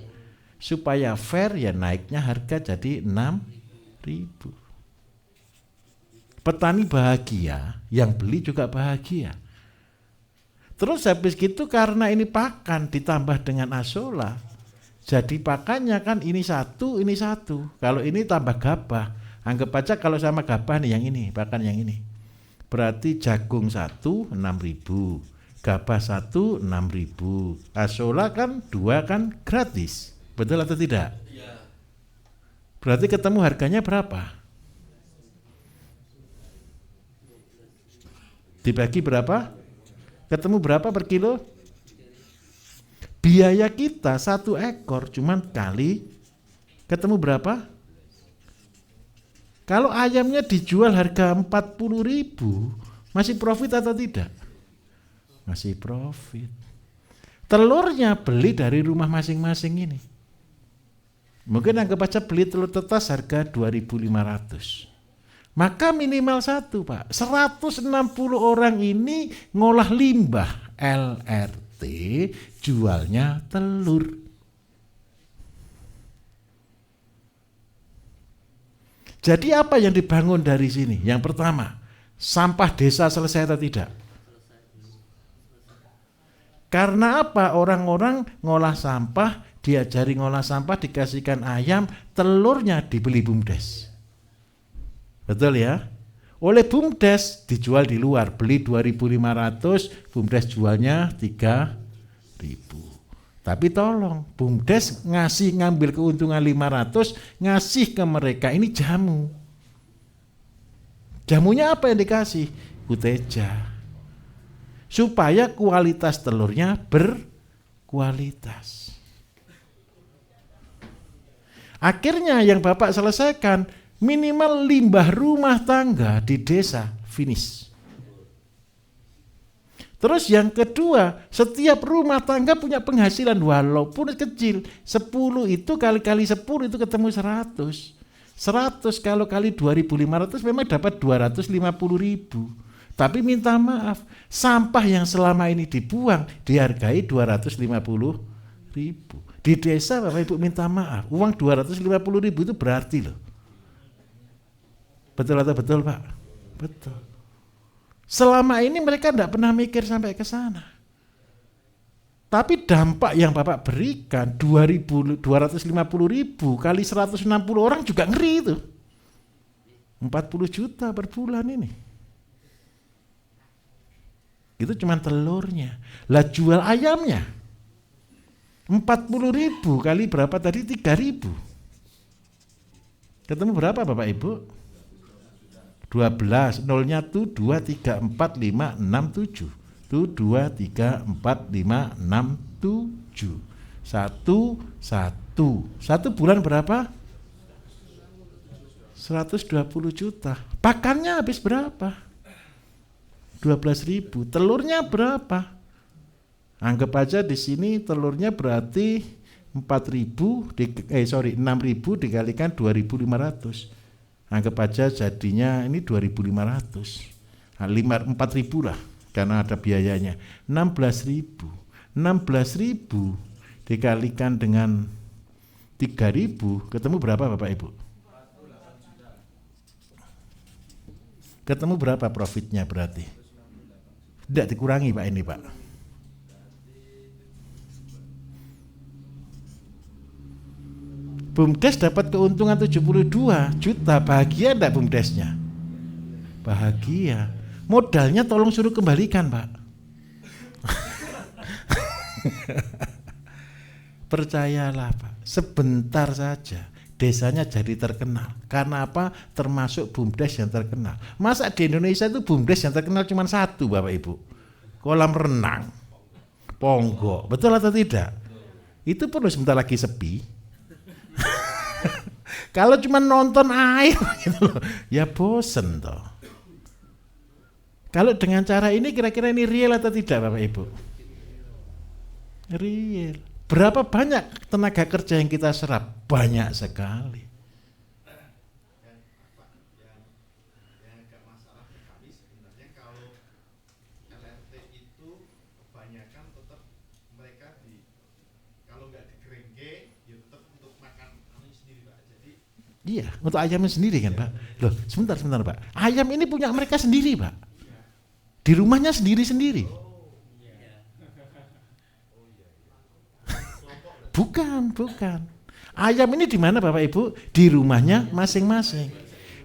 Supaya fair ya naiknya harga jadi 6.000. Petani bahagia, yang beli juga bahagia. Terus habis gitu karena ini pakan ditambah dengan asola, jadi pakannya kan ini satu. Kalau ini tambah gabah. Anggap aja kalau sama gabah nih yang ini, pakan yang ini. Berarti jagung 1 6.000, gabah 1 6.000, asola kan 2 kan gratis. Betul atau tidak? Berarti ketemu harganya berapa? Dibagi berapa? Ketemu berapa per kilo? Biaya kita 1 ekor cuman kali ketemu berapa? Kalau ayamnya dijual harga 40.000, masih profit atau tidak? Masih profit. Telurnya beli dari rumah masing-masing ini. Mungkin anggap aja beli telur tetas harga 2.500. Maka minimal 1, Pak. 160 orang ini ngolah limbah LRT, jualnya telur. Jadi apa yang dibangun dari sini? Yang pertama, sampah desa selesai atau tidak? Karena apa? Orang-orang ngolah sampah, diajari ngolah sampah, dikasihkan ayam, telurnya dibeli BUMDes. Betul ya? Oleh BUMDes dijual di luar, beli 2.500, BUMDes jualnya 3.000. Tapi tolong, BUMDes ngambil keuntungan 500, ngasih ke mereka, ini jamu. Jamunya apa yang dikasih? Uteja. Supaya kualitas telurnya berkualitas. Akhirnya yang Bapak selesaikan, minimal limbah rumah tangga di desa finish. Terus yang kedua, setiap rumah tangga punya penghasilan walaupun kecil. 10 itu kali 10 itu ketemu 100. 100 kalau kali 2.500 memang dapat 250.000. Tapi minta maaf, sampah yang selama ini dibuang dihargai 250.000. Di desa Bapak Ibu minta maaf, uang 250.000 itu berarti loh. Betul atau betul, Pak? Betul. Selama ini mereka tidak pernah mikir sampai ke sana. Tapi dampak yang Bapak berikan 250.000 kali 160 orang juga ngeri itu. 40 juta per bulan ini. Itu cuma telurnya. Lah jual ayamnya 40.000 kali berapa tadi? 3.000. Ketemu berapa Bapak Ibu? 12, nolnya tuh 2, 3, 4, 5, 6, 7. Tuh 2, 3, 4, 5, 6, 7. 1 bulan berapa? 120 juta. Pakannya habis berapa? 12.000. Telurnya berapa? Anggap aja di sini telurnya berarti 6.000 dikalikan 2.500. Anggap aja jadinya ini 2.500. Nah, 4.000 lah karena ada biayanya. 16.000 dikalikan dengan 3.000 ketemu berapa Bapak Ibu? Ketemu berapa profitnya berarti? Tidak dikurangi Pak ini Pak. BUMDes dapat keuntungan 72 juta. Bahagia enggak BUMDesnya? Bahagia. Modalnya tolong suruh kembalikan Pak. Percayalah Pak, sebentar saja desanya jadi terkenal. Karena apa? Termasuk BUMDes yang terkenal. Masa di Indonesia itu BUMDes yang terkenal cuma satu, Bapak Ibu? Kolam renang, Ponggok. Betul atau tidak? Itu perlu sebentar lagi sepi. Kalau cuma nonton air gitu loh, ya bosen toh. Kalau dengan cara ini kira-kira ini real atau tidak, Bapak Ibu? Real. Berapa banyak tenaga kerja yang kita serap? Banyak sekali. Yang agak masalah kami sebenarnya kalau LRT itu kebanyakan tetap mereka kalau nggak di Grengge ya tetap untuk makan sendiri Pak. Jadi Iya, untuk ayamnya sendiri kan Pak. Loh, sebentar Pak. Ayam ini punya mereka sendiri Pak. Di rumahnya sendiri-sendiri. Bukan. Ayam ini di mana Bapak Ibu? Di rumahnya masing-masing.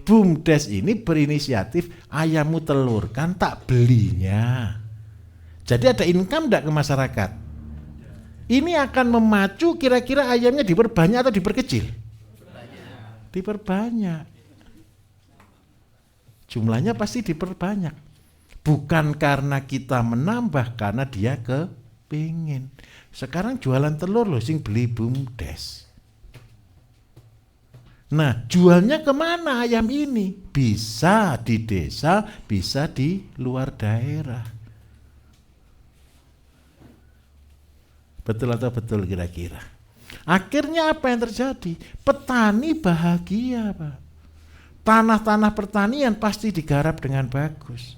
BUMDes ini berinisiatif ayammu telurkan tak belinya. Jadi ada income enggak ke masyarakat? Ini akan memacu kira-kira ayamnya diperbanyak atau diperkecil? Diperbanyak. Jumlahnya pasti diperbanyak. Bukan karena kita menambah, karena dia kepingin. Sekarang jualan telur loh sing beli BUMDes. Nah, jualnya kemana ayam ini? Bisa di desa, bisa di luar daerah. Betul atau betul kira-kira? Akhirnya apa yang terjadi? Petani bahagia, Pak. Tanah-tanah pertanian pasti digarap dengan bagus.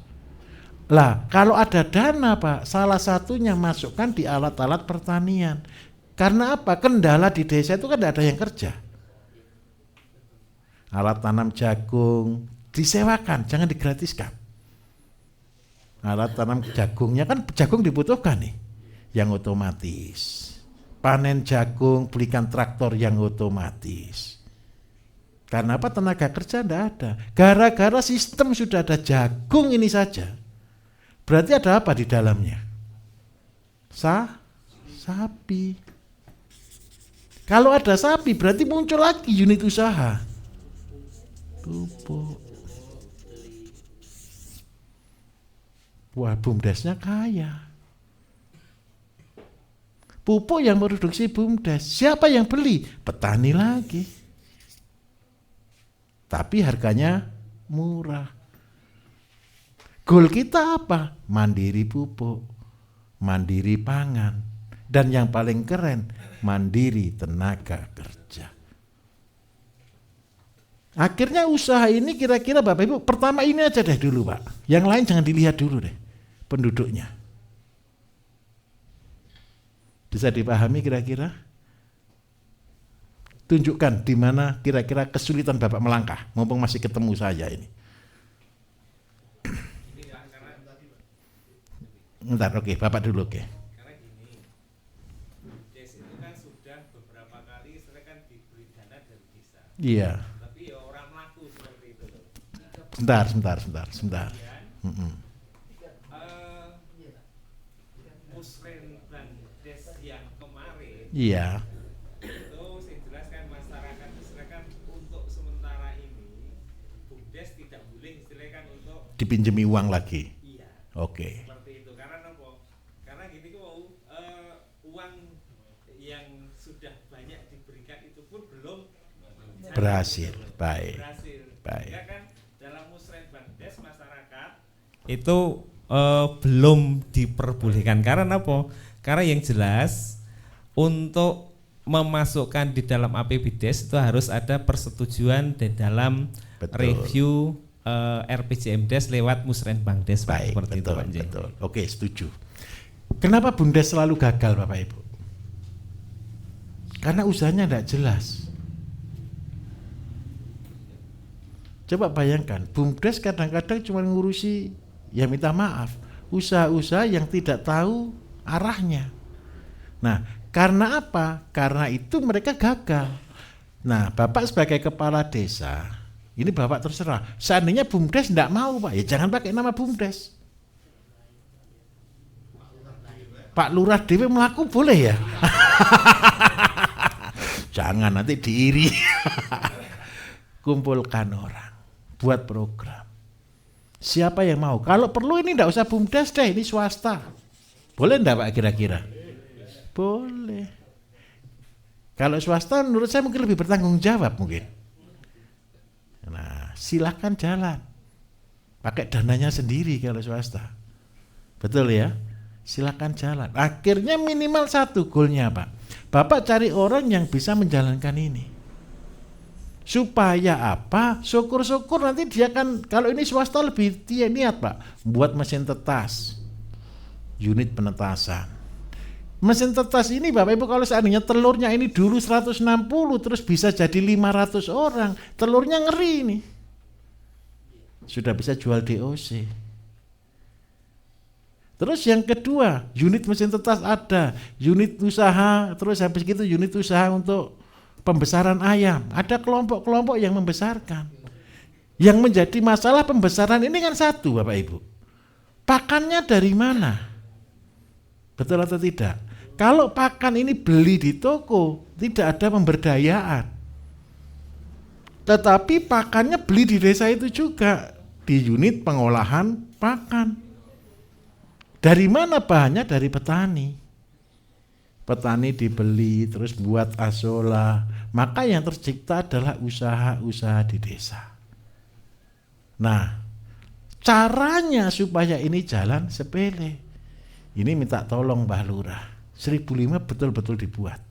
Lah, kalau ada dana Pak, salah satunya masukkan di alat-alat pertanian. Karena apa? Kendala di desa itu kan tidak ada yang kerja. Alat tanam jagung disewakan, jangan digratiskan. Alat tanam jagungnya kan jagung dibutuhkan nih, yang otomatis. Panen jagung, belikan traktor yang otomatis. Karena apa? Tenaga kerja tidak ada. Gara-gara sistem sudah ada jagung ini saja. Berarti ada apa di dalamnya? Sapi. Kalau ada sapi berarti muncul lagi unit usaha. Pupuk. Wah, BUMDesnya kaya. Pupuk yang produksi BUMDes. Siapa yang beli? Petani lagi. Tapi harganya murah. Goal kita apa? Mandiri pupuk, mandiri pangan, dan yang paling keren, mandiri tenaga kerja. Akhirnya usaha ini kira-kira Bapak Ibu, pertama ini aja deh dulu Pak. Yang lain jangan dilihat dulu deh, penduduknya. Bisa dipahami kira-kira? Tunjukkan di mana kira-kira kesulitan Bapak melangkah, mumpung masih ketemu saya ini. Bentar, oke, Bapak dulu, oke. Karena gini, BUMDes itu kan sudah beberapa kali istilah kan diberi dana dari desa. Iya. Tapi ya orang melaku seperti itu loh. Sebentar. Musrenbang Des yang kemarin Iya. itu saya jelaskan masyarakat istilah kan untuk sementara ini BUMDes tidak boleh istilah kan untuk Dipinjemi uang lagi. iya. Oke. Karena gini uang yang sudah banyak diberikan itu pun belum Berhasil. Baik. Baik. Ya kan dalam musrenbang des masyarakat itu belum diperbolehkan karena apa? Karena yang jelas untuk memasukkan di dalam APBDes itu harus ada persetujuan di dalam Betul. review RPJMdes lewat musrenbang des Pak. Baik, Seperti betul, itu Pak Nji. betul. Oke, setuju. Kenapa BUMDes selalu gagal Bapak Ibu? Karena usahanya tidak jelas. Coba bayangkan, BUMDes kadang-kadang cuma ngurusi, ya minta maaf, usaha-usaha yang tidak tahu arahnya. Nah, karena apa? Karena itu mereka gagal. Nah, Bapak sebagai kepala desa, ini Bapak terserah. Seandainya BUMDes tidak mau Pak, ya jangan pakai nama BUMDes. Pak Lurah dewe melaku boleh ya? Jangan nanti diiri. Kumpulkan orang, buat program. Siapa yang mau? Kalau perlu ini enggak usah BUMDes deh, ini swasta. Boleh enggak Pak kira-kira? Boleh. Kalau swasta menurut saya mungkin lebih bertanggung jawab mungkin. Nah, silakan jalan. Pakai dananya sendiri kalau swasta. Betul ya? Silakan jalan. Akhirnya minimal satu goalnya Pak. Bapak cari orang yang bisa menjalankan ini. Supaya apa? Syukur-syukur nanti dia kan, kalau ini swasta lebih dia niat Pak, buat mesin tetas, unit penetasan. Mesin tetas ini Bapak Ibu kalau seandainya telurnya ini dulu 160 terus bisa jadi 500 orang, telurnya ngeri ini. Sudah bisa jual DOC. Terus yang kedua, unit mesin tetas ada, unit usaha, terus habis itu unit usaha untuk pembesaran ayam. Ada kelompok-kelompok yang membesarkan. Yang menjadi masalah pembesaran ini kan satu Bapak Ibu. Pakannya dari mana? Betul atau tidak? Kalau pakan ini beli di toko, tidak ada pemberdayaan. Tetapi pakannya beli di desa itu juga, di unit pengolahan pakan. Dari mana bahannya? Dari petani. Petani dibeli terus buat asola. Maka yang tercipta adalah usaha-usaha di desa. Nah, caranya supaya ini jalan sepele. Ini minta tolong Mbah Lurah. 1.500 betul-betul dibuat.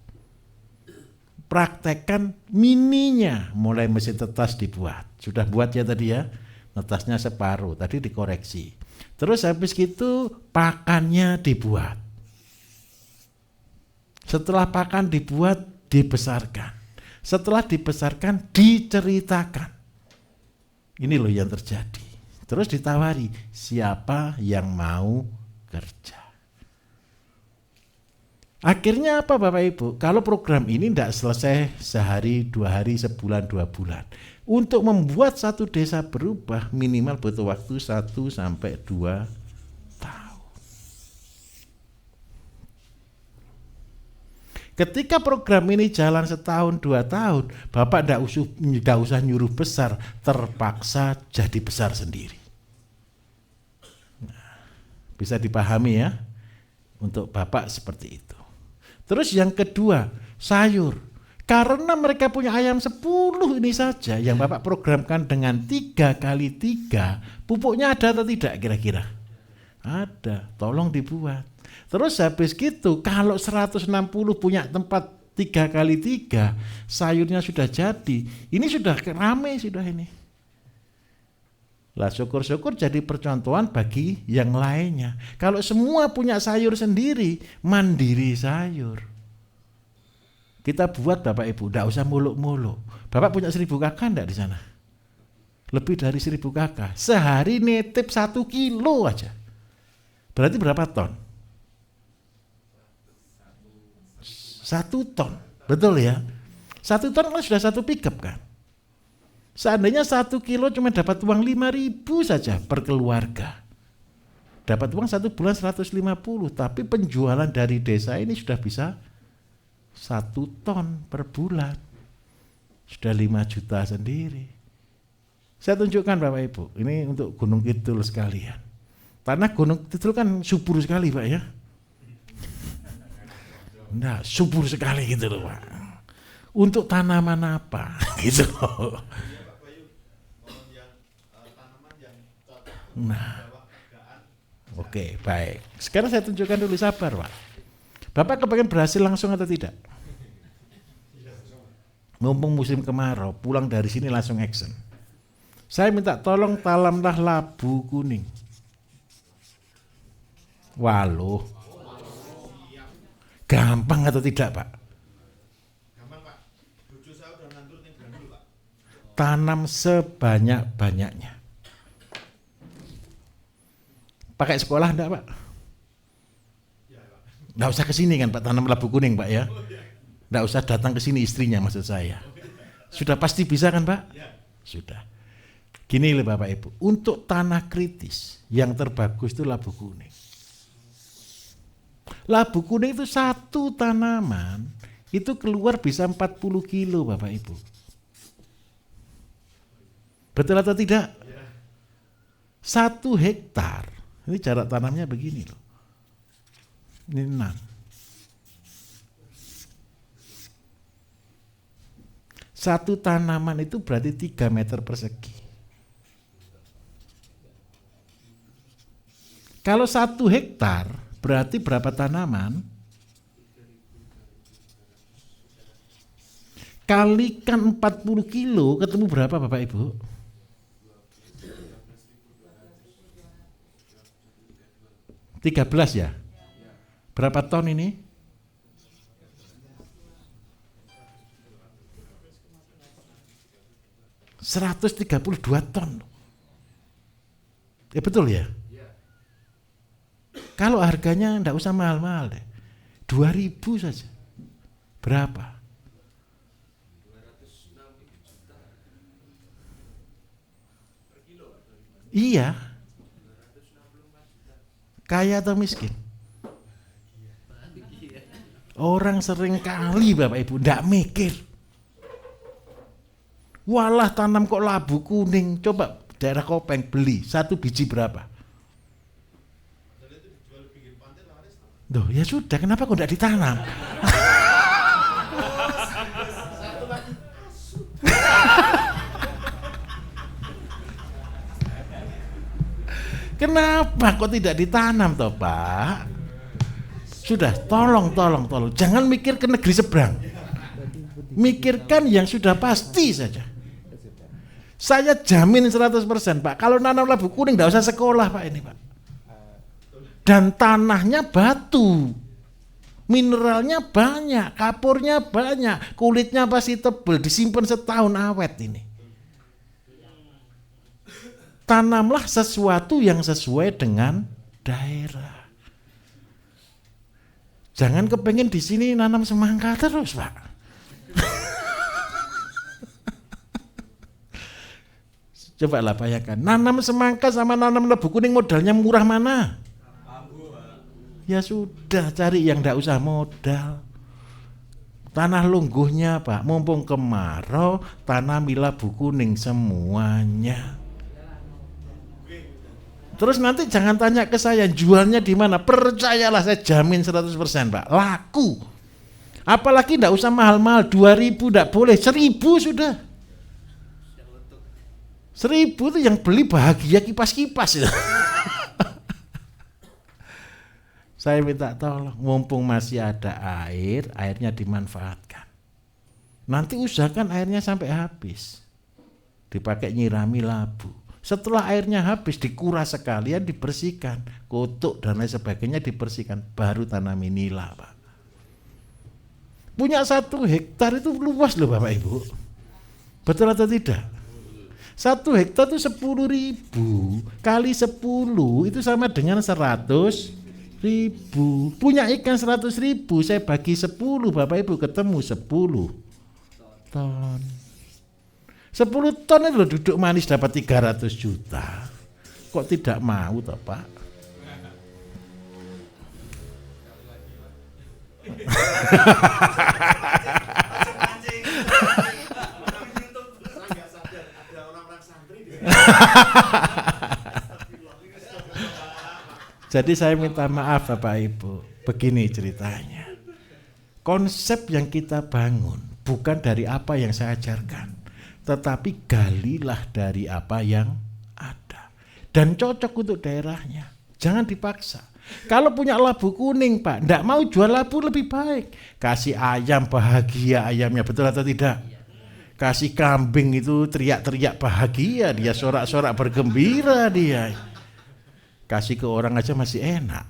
Praktekkan mininya, mulai mesin tetas dibuat. Sudah buat ya tadi ya, netasnya separuh, tadi dikoreksi. Terus habis itu pakannya dibuat. Setelah pakan dibuat, dibesarkan. Setelah dibesarkan, diceritakan. Ini loh yang terjadi. Terus ditawari, siapa yang mau kerja. Akhirnya apa Bapak Ibu? Kalau program ini tidak selesai sehari, 2 hari, sebulan, 2 bulan. Untuk membuat satu desa berubah minimal butuh waktu 1 sampai 2 tahun. Ketika program ini jalan setahun 2 tahun, Bapak tidak usah nyuruh besar, terpaksa jadi besar sendiri. Nah, bisa dipahami ya, untuk Bapak seperti itu. Terus yang kedua, sayur. Karena mereka punya ayam 10 ini saja yang Bapak programkan dengan 3 kali 3, pupuknya ada atau tidak kira-kira? Ada, tolong dibuat. Terus habis gitu, kalau 160 punya tempat 3 kali 3, sayurnya sudah jadi. Ini sudah ramai sudah ini. Lah syukur-syukur jadi percontohan bagi yang lainnya. Kalau semua punya sayur sendiri, mandiri sayur. Kita buat Bapak Ibu, tidak usah muluk-muluk. Bapak punya 1000 kakak enggak di sana? Lebih dari 1000 kakak. Sehari nitip 1 kilo aja. Berarti berapa ton? 1 ton, betul ya? 1 ton kan sudah 1 pickup kan? Seandainya 1 kilo cuma dapat uang 5.000 saja per keluarga. Dapat uang 1 bulan 150, tapi penjualan dari desa ini sudah bisa 1 ton per bulan. Sudah 5 juta sendiri. Saya tunjukkan Bapak Ibu, ini untuk Gunung Kidul sekalian. Tanah Gunung Kidul kan subur sekali Pak ya. Nah, subur sekali gitu loh Pak. Untuk tanaman apa? Gitu loh. Nah, oke, baik. Sekarang saya tunjukkan dulu, sabar Pak. Bapak kepengen berhasil langsung atau tidak? Mumpung musim kemarau, pulang dari sini langsung action. Saya minta tolong tanamlah labu kuning. Waluh. Gampang atau tidak Pak? Gampang Pak. Bojo saya udah nandur ning Grandul Pak. Tanam sebanyak-banyaknya. Pakai sekolah enggak Pak? Ya Pak. Enggak usah ke sini kan Pak, tanam labu kuning Pak ya. Enggak usah datang ke sini istrinya maksud saya. Sudah pasti bisa kan Pak? Ya. Sudah. Gini loh Bapak Ibu, untuk tanah kritis yang terbagus itu labu kuning. Labu kuning itu satu tanaman itu keluar bisa 40 kilo Bapak Ibu. Betul atau tidak? 1 hektar, ini jarak tanamnya begini loh. Ini 6. 1 tanaman itu berarti 3 meter persegi. Kalau 1 hektar berarti berapa tanaman? Kalikan 40 kilo ketemu berapa Bapak Ibu? $13 ya? Berapa ton ini? $132 ton. Ya betul ya? Kalau harganya enggak usah mahal-mahal deh. 2.000 saja. Berapa? Iya. Kaya atau miskin? Orang sering kali Bapak Ibu enggak mikir. Walah tanam kok labu kuning. Coba daerah Kopeng beli 1 biji berapa? Duh, ya sudah, kenapa kok enggak ditanam? Kenapa kok tidak ditanam toh Pak? Sudah, tolong. Jangan mikir ke negeri seberang. Mikirkan yang sudah pasti saja. Saya jamin 100% Pak, kalau nanam labu kuning enggak usah sekolah Pak ini Pak. Dan tanahnya batu. Mineralnya banyak, kapurnya banyak, kulitnya pasti tebal, disimpan setahun awet ini. Tanamlah sesuatu yang sesuai dengan daerah. Jangan kepengen di sini nanam semangka terus, Pak. Coba lah bayangkan, nanam semangka sama nanam labu kuning modalnya murah mana? Ya sudah, cari yang enggak usah modal. Tanah lungguhnya Pak, mumpung kemarau, tanami labu kuning semuanya. Terus nanti jangan tanya ke saya jualnya di mana. Percayalah, saya jamin 100% Pak, laku. Apalagi enggak usah mahal-mahal, 2.000 enggak boleh, 1.000 sudah. 1.000 itu yang beli bahagia kipas-kipas. Saya minta tolong, mumpung masih ada air, airnya dimanfaatkan. Nanti usahakan airnya sampai habis. Dipakai nyirami labu. Setelah airnya habis, dikuras sekalian, dibersihkan. Kutuk dan lain sebagainya dibersihkan. Baru tanami nila, Pak. Punya 1 hektar itu luas loh Bapak Ibu. Betul atau tidak? 1 hektar itu 10.000 kali 10 itu sama dengan 100.000. Punya ikan 100.000, saya bagi 10 Bapak Ibu, ketemu 10 ton. 10 ton itu loh, duduk manis dapat 300 juta. Kok tidak mau toh Pak? Jadi saya minta maaf Bapak Ibu, begini ceritanya. Konsep yang kita bangun bukan dari apa yang saya ajarkan, tetapi galilah dari apa yang ada. Dan cocok untuk daerahnya, jangan dipaksa. Kalau punya labu kuning Pak, enggak mau jual labu lebih baik. Kasih ayam bahagia ayamnya, betul atau tidak? Kasih kambing itu teriak-teriak bahagia, dia sorak-sorak bergembira dia. Kasih ke orang aja masih enak.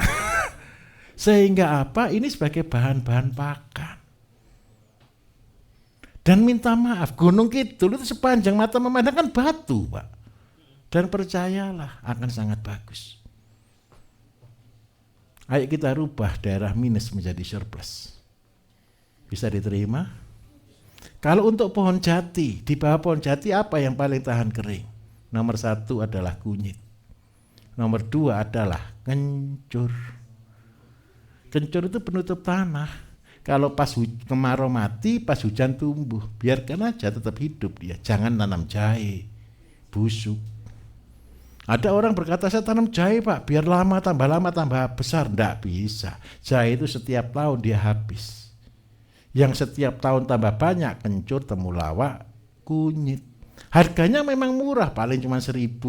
Sehingga apa? Ini sebagai bahan-bahan pakan. Dan minta maaf, Gunung Kidul itu sepanjang mata memandang kan batu Pak. Dan percayalah akan sangat bagus. Ayo kita rubah daerah minus menjadi surplus. Bisa diterima? Kalau untuk pohon jati, di bawah pohon jati apa yang paling tahan kering? Nomor 1 adalah kunyit. Nomor 2 adalah kencur. Kencur itu penutup tanah. Kalau pas kemarau mati, pas hujan tumbuh. Biarkan aja tetap hidup dia. Jangan tanam jahe, busuk. Ada orang berkata, saya tanam jahe Pak, biar lama tambah besar. Nggak bisa. Jahe itu setiap tahun dia habis. Yang setiap tahun tambah banyak, kencur, temulawak, kunyit. Harganya memang murah, paling cuma 1.500.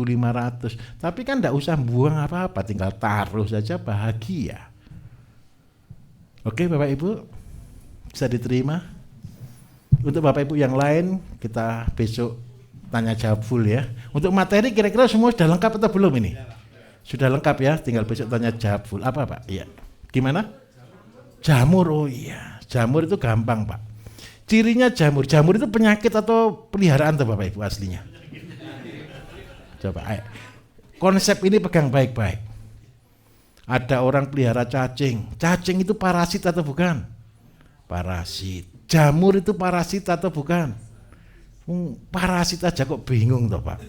Tapi kan nggak usah buang apa-apa, tinggal taruh saja bahagia. Oke Bapak Ibu, bisa diterima. Untuk Bapak Ibu yang lain, kita besok tanya jawab full ya. Untuk materi kira-kira semua sudah lengkap atau belum ini? Sudah lengkap ya, tinggal besok tanya jawab full. Apa Pak? Iya. Gimana? Jamur, oh iya. Jamur itu gampang Pak. Cirinya jamur itu penyakit atau peliharaan tuh Bapak Ibu aslinya? Coba, ayo. Konsep ini pegang baik-baik. Ada orang pelihara cacing. Cacing itu parasit atau bukan? Parasit. Jamur itu parasit atau bukan? Parasit aja kok bingung toh Pak.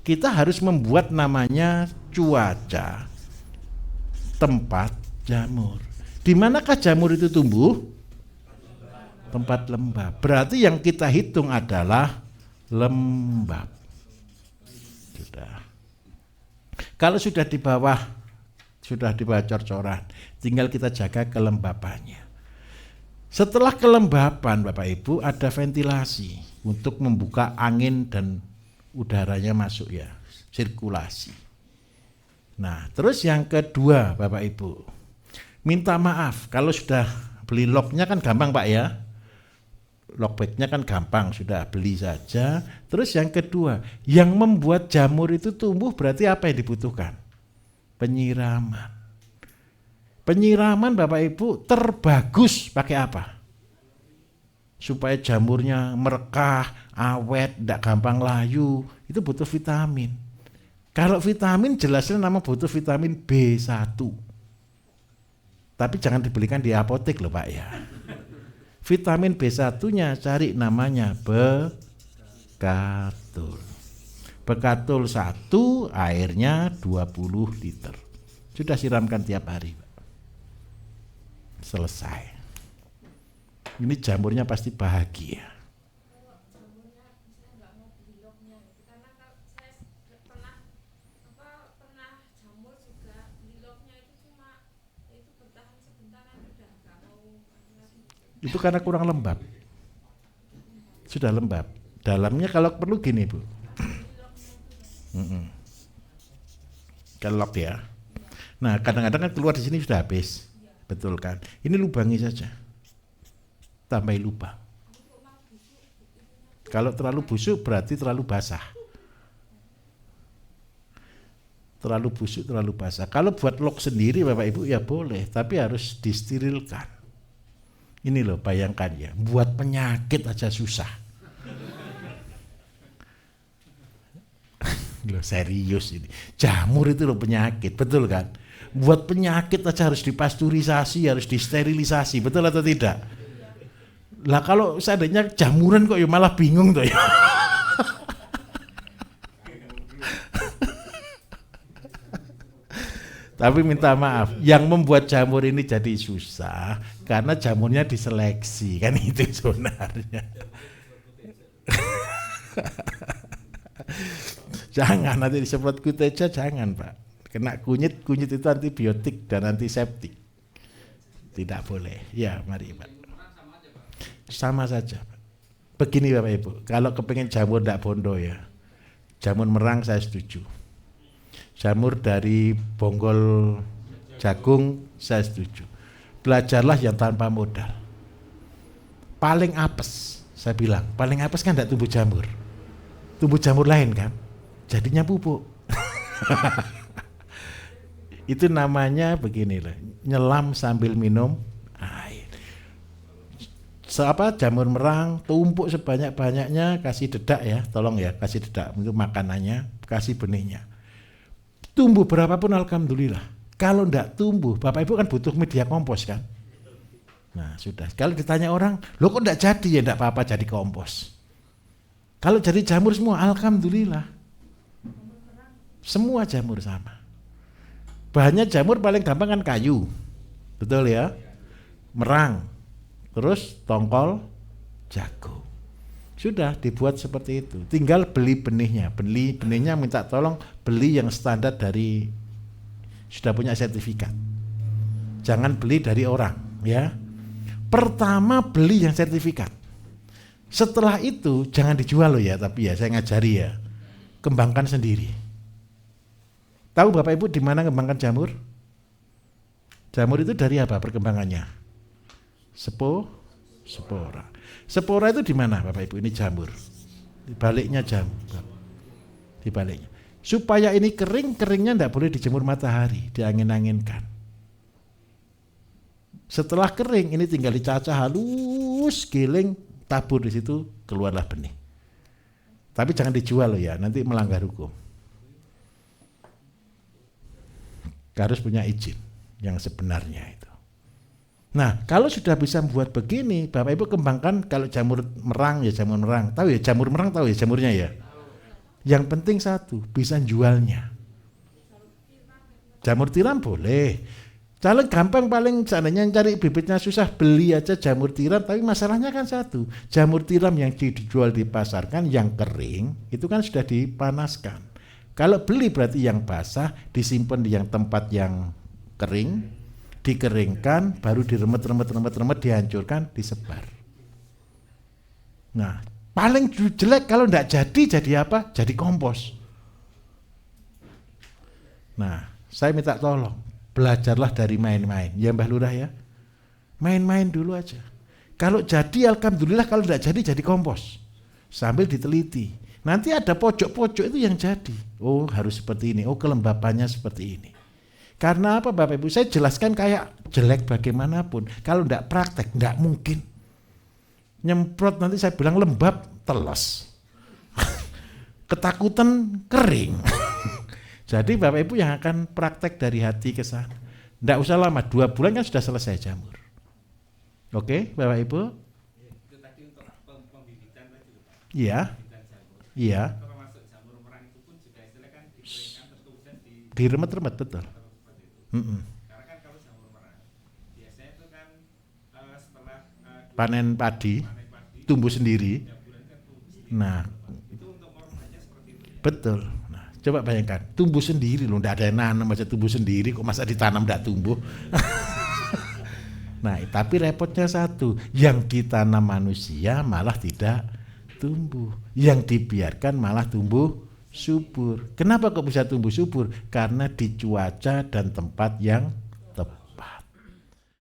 Kita harus membuat namanya cuaca, tempat jamur. Di manakah jamur itu tumbuh? Tempat lembab. Berarti yang kita hitung adalah lembab. Sudah. Kalau sudah di bawah cor-coran, tinggal kita jaga kelembabannya. Setelah kelembapan Bapak Ibu ada ventilasi untuk membuka angin dan udaranya masuk ya, sirkulasi. Nah, terus yang kedua Bapak Ibu, minta maaf kalau sudah beli locknya kan gampang Pak ya. Lockbacknya kan gampang, sudah beli saja. Terus yang kedua, yang membuat jamur itu tumbuh berarti apa yang dibutuhkan? Penyiraman. Penyiraman Bapak Ibu terbagus pakai apa? Supaya jamurnya merekah, awet, tidak gampang layu, itu butuh vitamin. Kalau vitamin jelasnya nama butuh vitamin B1. Tapi jangan dibelikan di apotek loh Pak ya. Vitamin B1-nya cari namanya Bekatul. Bekatul 1 airnya 20 liter. Sudah siramkan tiap hari Pak. Selesai. Ini jamurnya pasti bahagia. Itu karena kurang lembab. Sudah lembab. Dalamnya kalau perlu gini Bu. Kelok ya. Nah kadang-kadang kan keluar di sini sudah habis. Betul kan? Ini lubangi saja. Tambahi lubang. Kalau terlalu busuk berarti terlalu basah. Terlalu busuk, terlalu basah. Kalau buat lock sendiri Bapak Ibu ya boleh, tapi harus disterilkan. Ini loh bayangkan ya, buat penyakit aja susah. Loh serius ini, jamur itu loh penyakit, betul kan? Buat penyakit aja harus dipasteurisasi, harus disterilisasi, betul atau tidak? Lah kalau seandainya jamuran kok ya malah bingung tuh ya. Tapi minta maaf, yang membuat jamur ini jadi susah karena jamurnya diseleksi, kan itu sebenarnya. Jangan nanti disemprot kuteja, jangan Pak. Kena kunyit itu antibiotik dan antiseptik. Tidak boleh. Ya, mari Pak. Sama saja Pak. Begini Bapak Ibu, kalau kepengen jamur tidak bondo ya, jamur merang saya setuju. Jamur dari bonggol jagung saya setuju. Belajarlah yang tanpa modal. Paling apes, saya bilang, paling apes kan tidak tumbuh jamur. Tumbuh jamur lain kan, jadinya pupuk. Itu namanya begini loh, nyelam sambil minum air. Jamur merang, tumpuk sebanyak-banyaknya, kasih dedak ya, tolong ya, kasih dedak untuk makanannya, kasih benihnya. Tumbuh berapapun alhamdulillah. Kalau enggak tumbuh, Bapak Ibu kan butuh media kompos kan. Nah sudah, kalau ditanya orang, lo kok enggak jadi ya enggak apa-apa jadi kompos. Kalau jadi jamur semua, alhamdulillah. Semua jamur sama. Bahannya jamur paling gampang kan kayu, betul ya. Merang, terus tongkol jagung. Sudah dibuat seperti itu. Tinggal beli benihnya. Benihnya minta tolong beli yang standar dari sudah punya sertifikat. Jangan beli dari orang, ya. Pertama beli yang sertifikat. Setelah itu jangan dijual loh ya, tapi ya saya ngajari ya. Kembangkan sendiri. Tahu Bapak Ibu di mana kembangkan jamur? Jamur itu dari apa perkembangannya? Spora. Spora itu di mana Bapak Ibu? Ini jamur. Di baliknya jamur. Di baliknya. Supaya ini kering, keringnya tidak boleh dijemur matahari, diangin-anginkan. Setelah kering ini tinggal dicacah halus, giling, tabur di situ, keluarlah benih. Tapi jangan dijual loh ya, nanti melanggar hukum. Harus punya izin yang sebenarnya itu. Nah, kalau sudah bisa membuat begini, Bapak Ibu kembangkan. Kalau jamur merang ya jamur merang. Tahu ya jamur merang, tahu ya jamurnya ya. Yang penting satu, bisa jualnya. Jamur tiram boleh. Kalau gampang paling seandainya cari bibitnya susah, beli aja jamur tiram. Tapi masalahnya kan satu, jamur tiram yang dijual di pasar kan yang kering, itu kan sudah dipanaskan. Kalau beli berarti yang basah, disimpan di yang tempat yang kering, dikeringkan, baru diremet, dihancurkan, disebar. Nah, paling jelek kalau enggak jadi apa? Jadi kompos. Nah, saya minta tolong, belajarlah dari main-main. Ya Mbah Lurah ya. Main-main dulu aja. Kalau jadi alhamdulillah, kalau enggak jadi kompos. Sambil diteliti. Nanti ada pojok-pojok itu yang jadi. Oh, harus seperti ini. Oh, kelembapannya seperti ini. Karena apa Bapak Ibu? Saya jelaskan kayak jelek bagaimanapun. Kalau enggak praktek, enggak mungkin. Nyemprot nanti saya bilang lembab, teles. Ketakutan, kering. Jadi Bapak Ibu yang akan praktek dari hati ke sana. Enggak usah lama, 2 bulan kan sudah selesai jamur. Oke, Bapak Ibu? Itu tadi untuk pembibitan tadi Pak. Iya. Pembibitan jamur. Iya. Termasuk jamur merang itu pun juga istilahnya kan dikeringkan terus kemudian Diremet-remet betul. seperti itu. Karena kan kalau jamur merang biasanya itu kan setelah Panen padi, panen padi tumbuh sendiri. 3 bulan kan tumbuh sendiri. Nah, Itu untuk organnya seperti itu ya. betul. Nah, coba bayangkan, tumbuh sendiri loh, enggak ada yang nanam aja tumbuh sendiri, kok masa ditanam enggak tumbuh? Nah, tapi repotnya satu, yang ditanam manusia malah tidak tumbuh, yang dibiarkan malah tumbuh subur. Kenapa kok bisa tumbuh subur? Karena di cuaca dan tempat yang